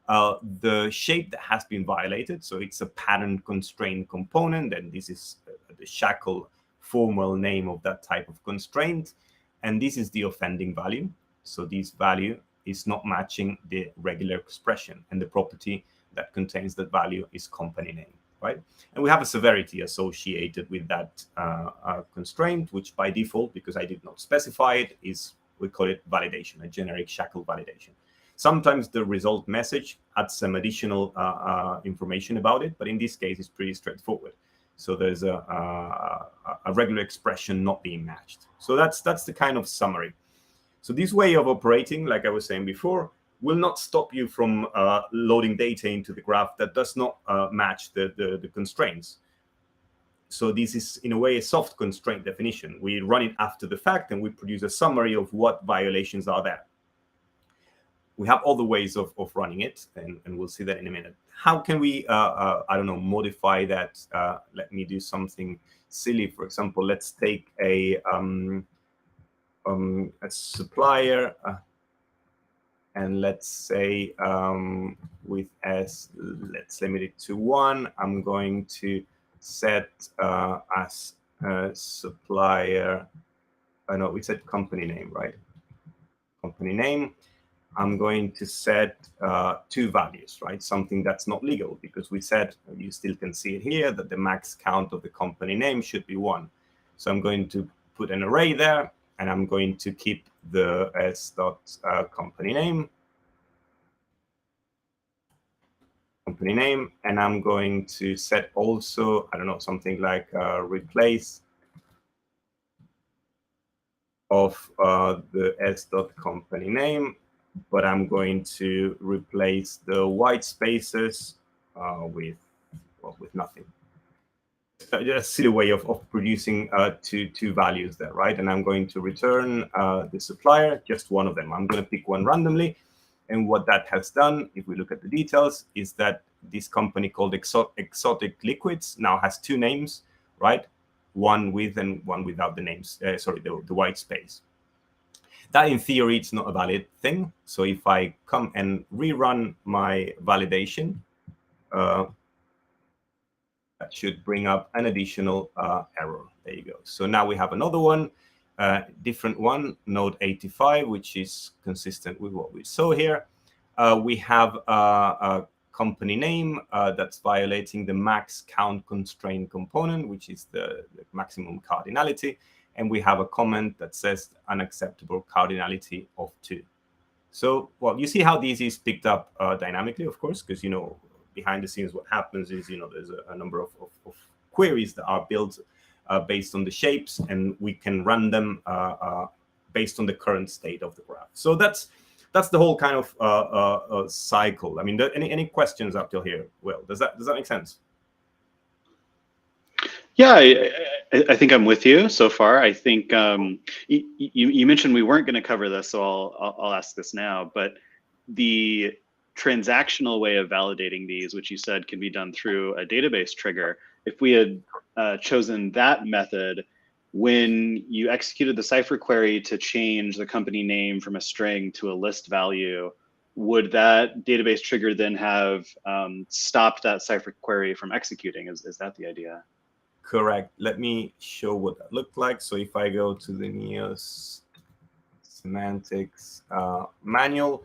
The shape that has been violated, so it's a pattern constraint component, and this is the SHACL formal name of that type of constraint. And this is the offending value. So this value is not matching the regular expression, and the property that contains that value is company name. Right? And we have a severity associated with that constraint, which by default, because I did not specify it, is, we call it validation, a generic SHACL validation. Sometimes the result message adds some additional information about it, but in this case, it's pretty straightforward. So there's a regular expression not being matched. So that's the kind of summary. So this way of operating, like I was saying before, will not stop you from loading data into the graph that does not match the constraints. So this is, in a way, a soft constraint definition. We run it after the fact, and we produce a summary of what violations are there. We have other ways of running it, and we'll see that in a minute. How can we, I don't know, modify that? Let me do something silly. For example, let's take a supplier, and let's say with S, let's limit it to 1. I'm going to set as a supplier, no, we said company name, right? Company name. I'm going to set 2 values, right? Something that's not legal, because we said, you still can see it here, that the max count of the company name should be 1. So I'm going to put an array there, and I'm going to keep the s.company name, and I'm going to set also, I don't know, something like replace of the s.company name, but I'm going to replace the white spaces with nothing. A silly way of producing two values there, right? And I'm going to return the supplier, just one of them. I'm going to pick one randomly. And what that has done, if we look at the details, is that this company called Exotic Liquids now has 2 names, right? One with and one without the names, sorry, the white space. That, in theory, it's not a valid thing. So if I come and rerun my validation, that should bring up an additional error. There you go. So now we have another one, different one, node 85, which is consistent with what we saw here. We have a company name that's violating the max count constraint component, which is the maximum cardinality. And we have a comment that says unacceptable cardinality of 2. So, well, you see how this is picked up dynamically, of course, because, you know, behind the scenes, what happens is, you know, there's a number of queries that are built based on the shapes, and we can run them based on the current state of the graph. So that's the whole kind of cycle. I mean, any questions up till here? Well, does that make sense? Yeah, I think I'm with you so far. I think you mentioned we weren't going to cover this, so I'll ask this now. But the transactional way of validating these, which you said can be done through a database trigger, if we had chosen that method, when you executed the cipher query to change the company name from a string to a list value, would that database trigger then have stopped that cipher query from executing? Is that the idea? Correct. Let me show what that looked like. So if I go to the NEOS semantics manual,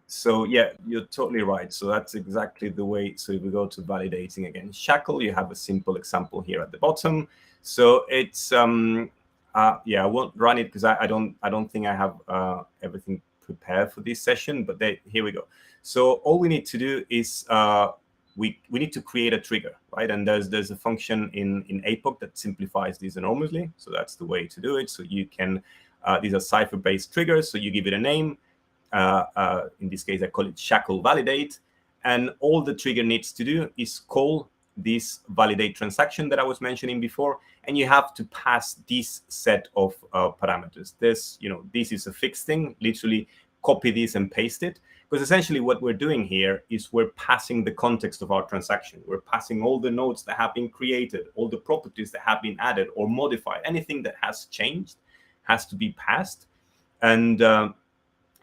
so yeah, you're totally right. So that's exactly the way. So if we go to validating again, SHACL, you have a simple example here at the bottom. So it's yeah, I won't run it because I don't think I have everything prepared for this session. But here we go. So all we need to do is we need to create a trigger, right? And there's a function in APOC that simplifies this enormously. So that's the way to do it. So you can these are cipher-based triggers. So you give it a name. In this case, I call it SHACL validate. And all the trigger needs to do is call this validate transaction that I was mentioning before. And you have to pass this set of parameters. This is a fixed thing. Literally copy this and paste it. Because essentially what we're doing here is we're passing the context of our transaction. We're passing all the nodes that have been created, all the properties that have been added or modified. Anything that has changed has to be passed. And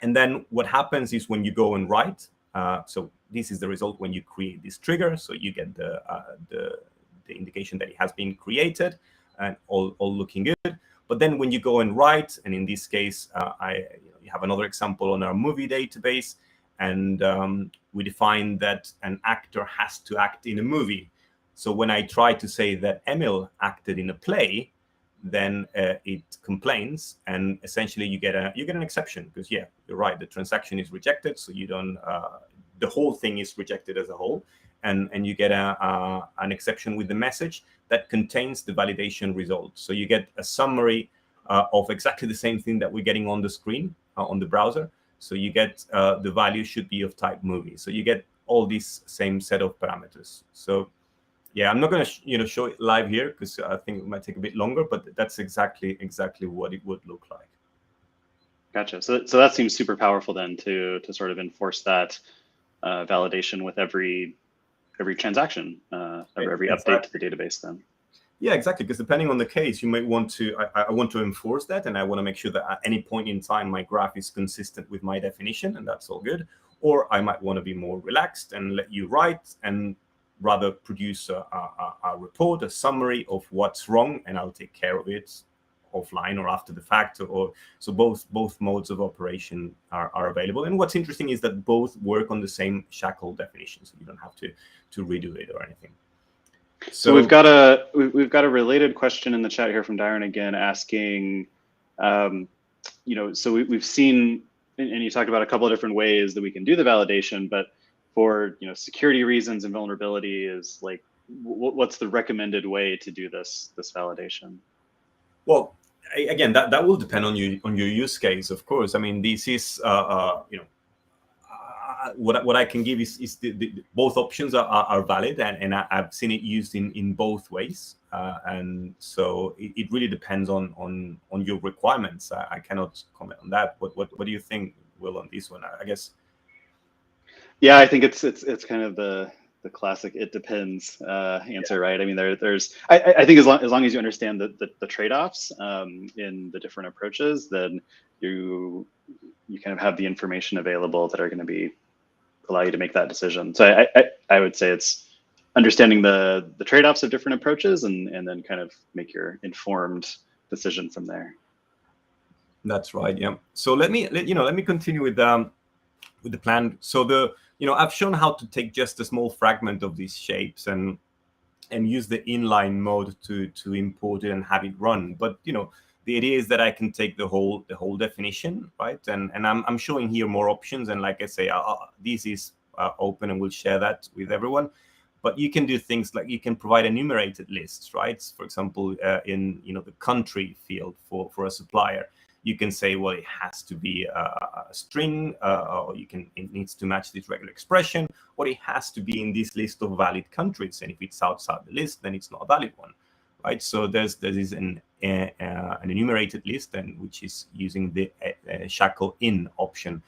then what happens is when you go and write, so this is the result when you create this trigger. So you get the indication that it has been created and all looking good. But then when you go and write, and in this case, you have another example on our movie database, and we define that an actor has to act in a movie. So when I try to say that Emil acted in a play, then it complains, and essentially you get an exception because yeah, you're right, the transaction is rejected, so you don't the whole thing is rejected as a whole, and you get an exception with the message that contains the validation result. So you get a summary of exactly the same thing that we're getting on the screen on the browser. So you get the value should be of type movie. So you get all these same set of parameters. So yeah, I'm not going to show it live here because I think it might take a bit longer, but that's exactly what it would look like. Gotcha. So that seems super powerful then to sort of enforce that validation with every transaction, every update to the database then. Yeah, exactly. Because depending on the case, you might want to, I want to enforce that, and I want to make sure that at any point in time, my graph is consistent with my definition, and that's all good. Or I might want to be more relaxed and let you write and rather produce a report, a summary of what's wrong, and I'll take care of it offline or after the fact. Or so both modes of operation are available. And what's interesting is that both work on the same SHACL definition, so you don't have to redo it or anything. So we've got a related question in the chat here from Darren again, asking, so we've seen, and you talked about a couple of different ways that we can do the validation, but for security reasons and vulnerability, is like, what's the recommended way to do this validation? Well, again, that will depend on your use case, of course. I mean, this is what I can give is the both options are valid, and I've seen it used in both ways, and so it really depends on your requirements. I cannot comment on that. What do you think, Will, on this one? I guess. Yeah, I think it's kind of the classic "it depends" answer, right? I mean, I think as long as you understand the trade-offs in the different approaches, then you kind of have the information available that are going to allow you to make that decision. So I would say it's understanding the trade-offs of different approaches and then kind of make your informed decision from there. That's right. Yeah. So let me continue with the plan. So I've shown how to take just a small fragment of these shapes and use the inline mode to import it and have it run. But the idea is that I can take the whole definition, right? And I'm showing here more options. And like I say, this is open, and we'll share that with everyone. But you can do things like you can provide enumerated lists, right? For example, in the country field for a supplier, you can say, well, it has to be a string, or it needs to match this regular expression, or it has to be in this list of valid countries. And if it's outside the list, then it's not a valid one, right? So there is an enumerated list, and which is using the SHACL in option.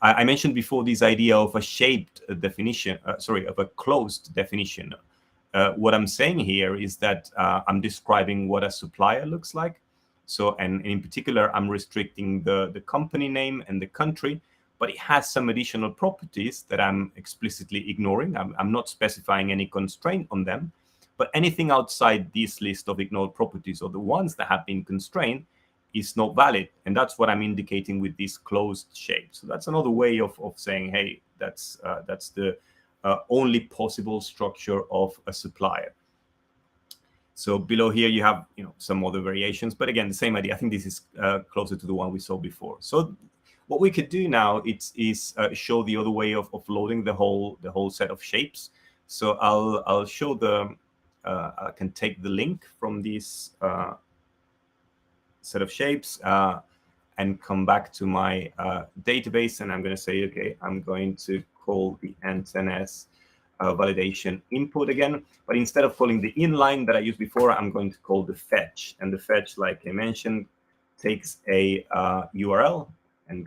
I mentioned before this idea of a shaped definition, of a closed definition. What I'm saying here is that I'm describing what a supplier looks like. So, and in particular, I'm restricting the company name and the country, but it has some additional properties that I'm explicitly ignoring. I'm not specifying any constraint on them, but anything outside this list of ignored properties, or the ones that have been constrained, is not valid. And that's what I'm indicating with this closed shape. So that's another way of saying, hey, that's the only possible structure of a supplier. So below here you have some other variations, but again, the same idea. I think this is closer to the one we saw before. So what we could do now is show the other way of loading the whole set of shapes. So I'll show I can take the link from this set of shapes and come back to my database, and I'm going to say, okay, I'm going to call the NTNS validation input again, but instead of calling the inline that I used before, I'm going to call the fetch. And the fetch, like I mentioned, takes a URL and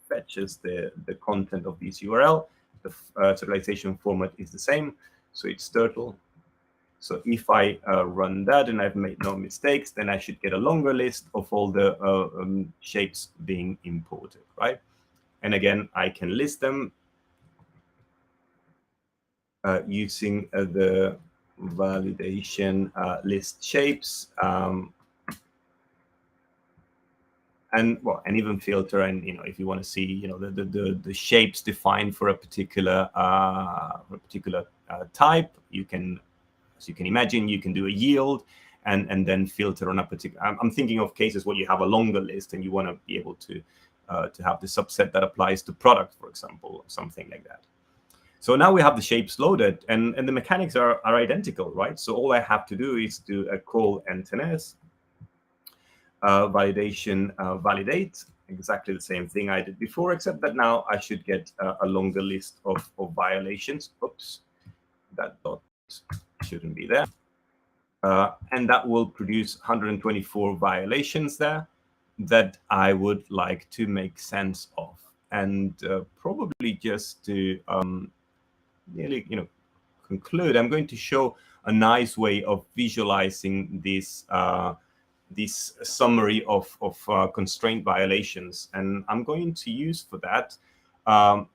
fetches the content of this URL. The serialization format is the same, so it's turtle. So if I run that and I've made no mistakes, then I should get a longer list of all the shapes being imported, right? And again, I can list them using the validation list shapes, and even filter. And if you want to see the shapes defined for a particular type, you can, as you can imagine, you can do a yield and then filter on a particular. I'm thinking of cases where you have a longer list and you want to be able to have the subset that applies to product, for example, or something like that. So now we have the shapes loaded, and the mechanics are identical, right? So all I have to do is do a call NTNS validation validate, exactly the same thing I did before, except that now I should get a longer list of violations. Oops, that dot shouldn't be there. And that will produce 124 violations there that I would like to make sense of. And probably just to nearly conclude, I'm going to show a nice way of visualizing this this summary of constraint violations, and I'm going to use for that a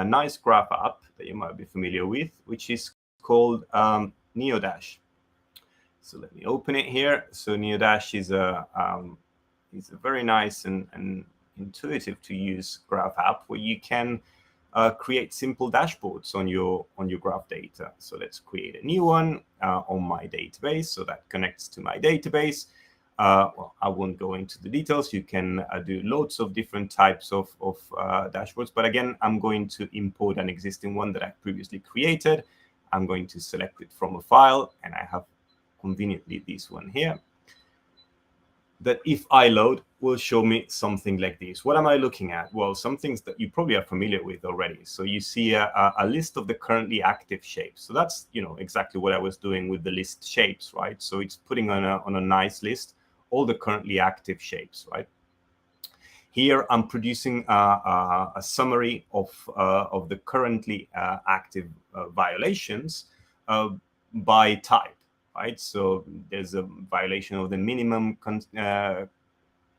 nice graph app that you might be familiar with, which is called Neodash. So let me open it here. So Neodash is a very nice and intuitive to use graph app where you can create simple dashboards on your graph data. So let's create a new one on my database. So that connects to my database. Well, I won't go into the details. You can do loads of different types of dashboards. But again, I'm going to import an existing one that I previously created. I'm going to select it from a file, and I have conveniently this one here, that if I load will show me something like this. What am I looking at? Well, some things that you probably are familiar with already. So you see a list of the currently active shapes. So that's exactly what I was doing with the list shapes, right? So it's putting on a nice list all the currently active shapes, right? Here I'm producing a summary of the currently active violations by type. Right, so there's a violation of the minimum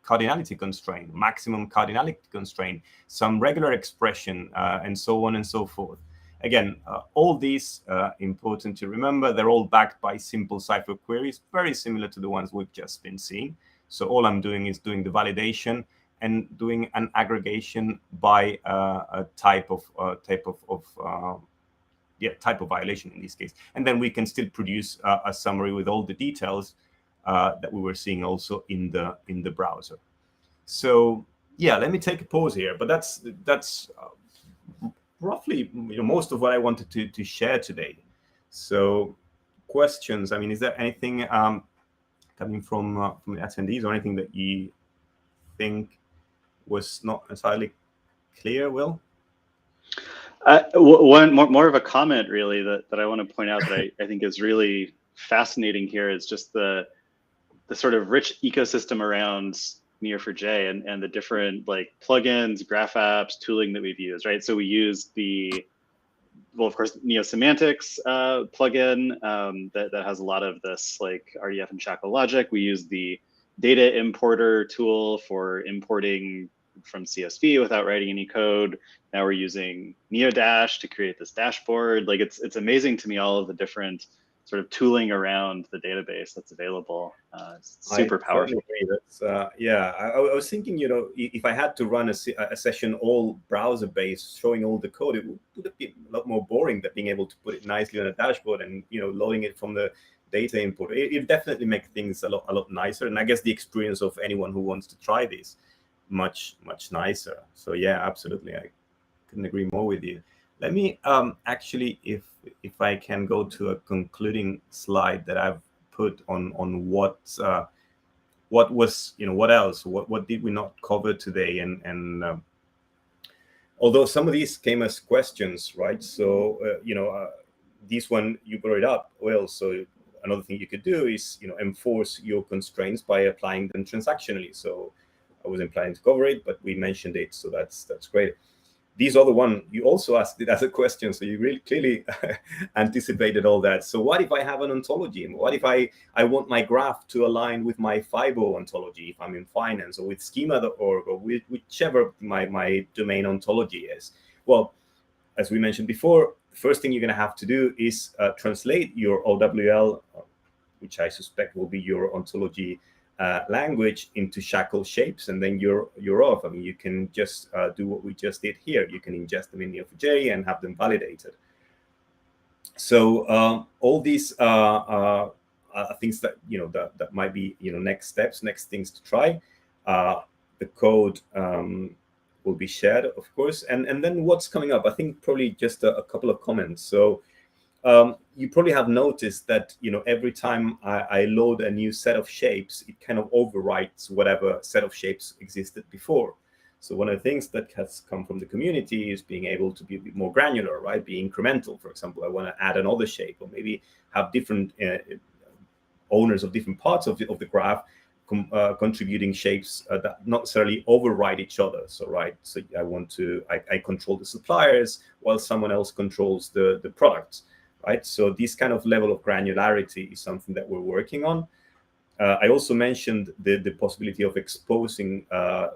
cardinality constraint, maximum cardinality constraint, some regular expression, and so on and so forth. Again, all these important to remember. They're all backed by simple Cypher queries, very similar to the ones we've just been seeing. So all I'm doing is doing the validation and doing an aggregation by a type of violation in this case. And then we can still produce a summary with all the details that we were seeing also in the browser. So yeah, let me take a pause here. But that's roughly most of what I wanted to share today. So questions. I mean, is there anything coming from the attendees, or anything that you think was not entirely clear, Will? One more of a comment, really, that I want to point out that I think is really fascinating here is just the sort of rich ecosystem around Neo4j and the different like plugins, graph apps, tooling that we've used, right? So we use the, well, of course, Neo semantics plugin that has a lot of this like RDF and SHACL logic. We use the data importer tool for importing from CSV without writing any code. Now we're using NeoDash to create this dashboard. Like it's amazing to me, all of the different sort of tooling around the database that's available. It's super powerful. I totally agree. That's yeah. I was thinking, if I had to run a session all browser based, showing all the code, it would be a lot more boring than being able to put it nicely on a dashboard and loading it from the data import. It definitely makes things a lot nicer, and I guess the experience of anyone who wants to try this much nicer. So yeah, absolutely, I couldn't agree more with you. Let me actually, if I can go to a concluding slide that I've put on what was, what else, what did we not cover today, and although some of these came as questions, right? So this one you brought it up. Well, so another thing you could do is enforce your constraints by applying them transactionally. So I wasn't planning to cover it, but we mentioned it, so that's great. This other one, you also asked it as a question, so you really clearly anticipated all that. So what if I have an ontology? What if I want my graph to align with my FIBO ontology if I'm in finance, or with schema.org, or with whichever my domain ontology is? Well, as we mentioned before, the first thing you're going to have to do is translate your OWL, which I suspect will be your ontology language, into SHACL shapes, and then you're off. I mean, you can just do what we just did here. You can ingest them in Neo4j and have them validated. So all these things that that might be next steps, next things to try. The code will be shared, of course, and then what's coming up? I think probably just a couple of comments. So you probably have noticed that every time I load a new set of shapes, it kind of overwrites whatever set of shapes existed before. So one of the things that has come from the community is being able to be a bit more granular, right? Be incremental. For example, I want to add another shape, or maybe have different owners of different parts of the graph contributing shapes that not necessarily override each other. So so I control the suppliers while someone else controls the products. Right, so this kind of level of granularity is something that we're working on. I also mentioned the possibility of exposing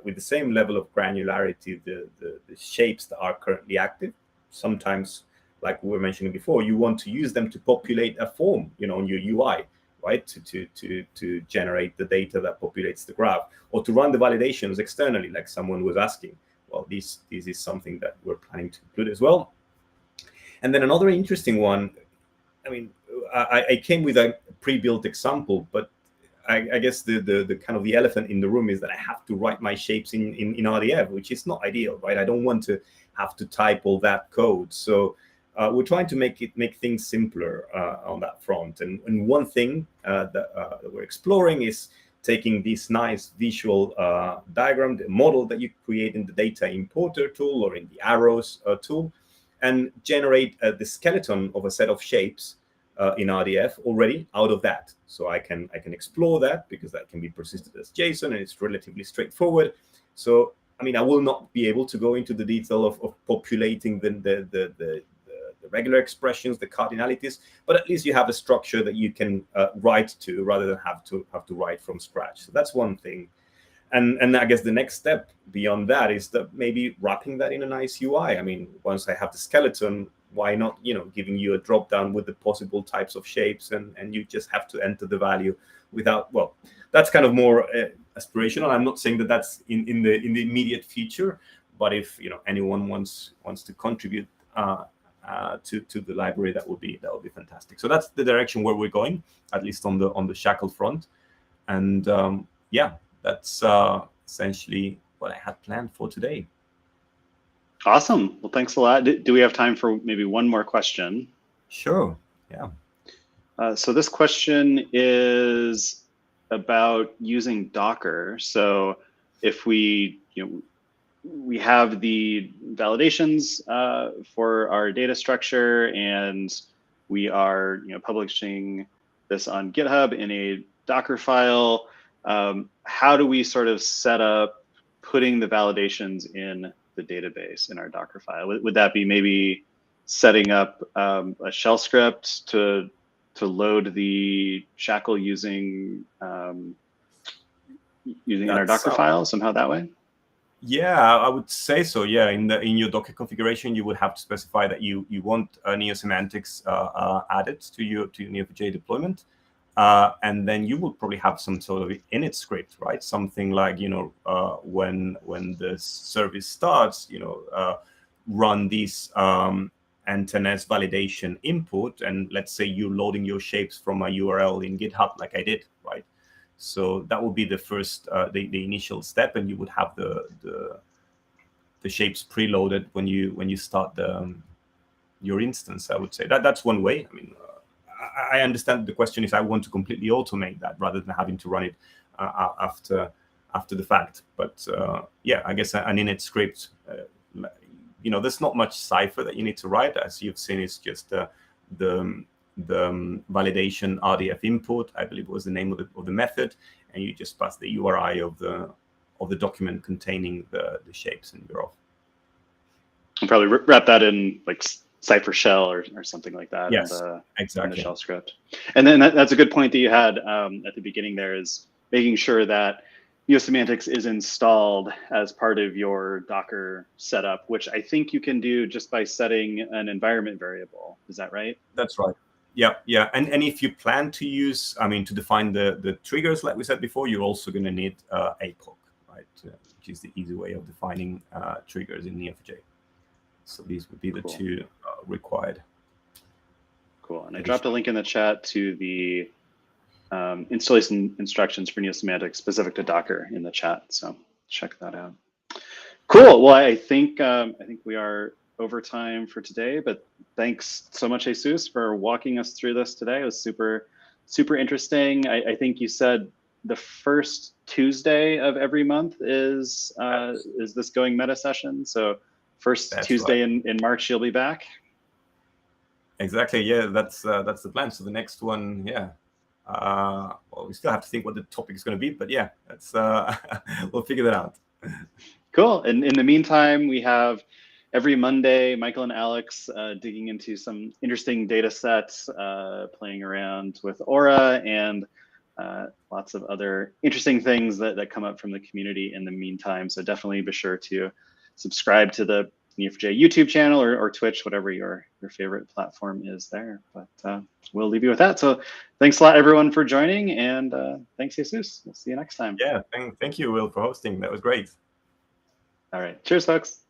with the same level of granularity the shapes that are currently active. Sometimes, like we were mentioning before, you want to use them to populate a form, on your UI, right? To generate the data that populates the graph, or to run the validations externally, like someone was asking. Well, this is something that we're planning to include as well. And then another interesting one, I mean, I came with a pre-built example, but I guess the kind of the elephant in the room is that I have to write my shapes in RDF, which is not ideal, right? I don't want to have to type all that code. So we're trying to make things simpler on that front. And one thing that we're exploring is taking this nice visual diagram, the model that you create in the data importer tool or in the arrows tool, and generate the skeleton of a set of shapes in RDF already out of that. So I can explore that, because that can be persisted as JSON, and it's relatively straightforward. So I mean, I will not be able to go into the detail of populating the regular expressions, the cardinalities, but at least you have a structure that you can write to, rather than have to write from scratch. So that's one thing. And I guess the next step beyond that is that maybe wrapping that in a nice UI. I mean, once I have the skeleton, why not, giving you a drop down with the possible types of shapes, and you just have to enter the value without, well, that's kind of more aspirational. I'm not saying that that's in the immediate future, but if anyone wants to contribute to the library, that would be fantastic. So that's the direction where we're going, at least on the SHACL front. And yeah, that's essentially what I had planned for today. Awesome. Well, thanks a lot. Do we have time for maybe one more question? Sure. Yeah. So this question is about using Docker. So if we have the validations for our data structure, and we are publishing this on GitHub in a Docker file. how do we sort of set up putting the validations in the database in our Docker file? Would that be maybe setting up a shell script to load the SHACL using in our Docker file somehow that way? Yeah, I would say so. Yeah, in your Docker configuration, you would have to specify that you want semantics added to your Neo4j deployment, and then you will probably have some sort of init script, right? Something like when the service starts, run these NTNS validation input, and let's say you're loading your shapes from a URL in GitHub, like I did, right? So that would be the first, the initial step, and you would have the shapes preloaded when you start your instance. I would say that's one way. I mean, I understand the question is I want to completely automate that rather than having to run it after the fact. But yeah, I guess an init script. There's not much cipher that you need to write, as you've seen. It's just the validation RDF input, I believe was the name of the method, and you just pass the URI of the document containing the shapes, and you're off. And probably wrap that in like cipher shell or something like that. Yes, In exactly. the shell script. And then that's a good point that you had at the beginning there, is making sure that semantics is installed as part of your Docker setup, which I think you can do just by setting an environment variable. Is that right? That's right. Yeah. And if you plan to use, to define the triggers, like we said before, you're also going to need APOC, right? Which is the easy way of defining triggers in Neo4j. So these would be the two required. Cool. And I dropped a link in the chat to the installation instructions for semantics specific to Docker in the chat. So check that out. Cool. Well, I think we are over time for today, but thanks so much, Jesus, for walking us through this today. It was super, super interesting. I think you said the first Tuesday of every month is this Going Meta session. So first Tuesday in March, you'll be back. Exactly. Yeah, that's the plan. So the next one, yeah. Well, we still have to think what the topic is going to be, but yeah, that's we'll figure that out. Cool. And in the meantime, we have every Monday, Michael and Alex digging into some interesting data sets, playing around with Aura, and lots of other interesting things that come up from the community in the meantime. So definitely be sure to subscribe to the Neo4j YouTube channel or Twitch, whatever your favorite platform is there. But we'll leave you with that. So thanks a lot, everyone, for joining, and thanks, Jesus. We'll see you next time. Yeah, thank you, Will, for hosting. That was great. All right. Cheers, folks.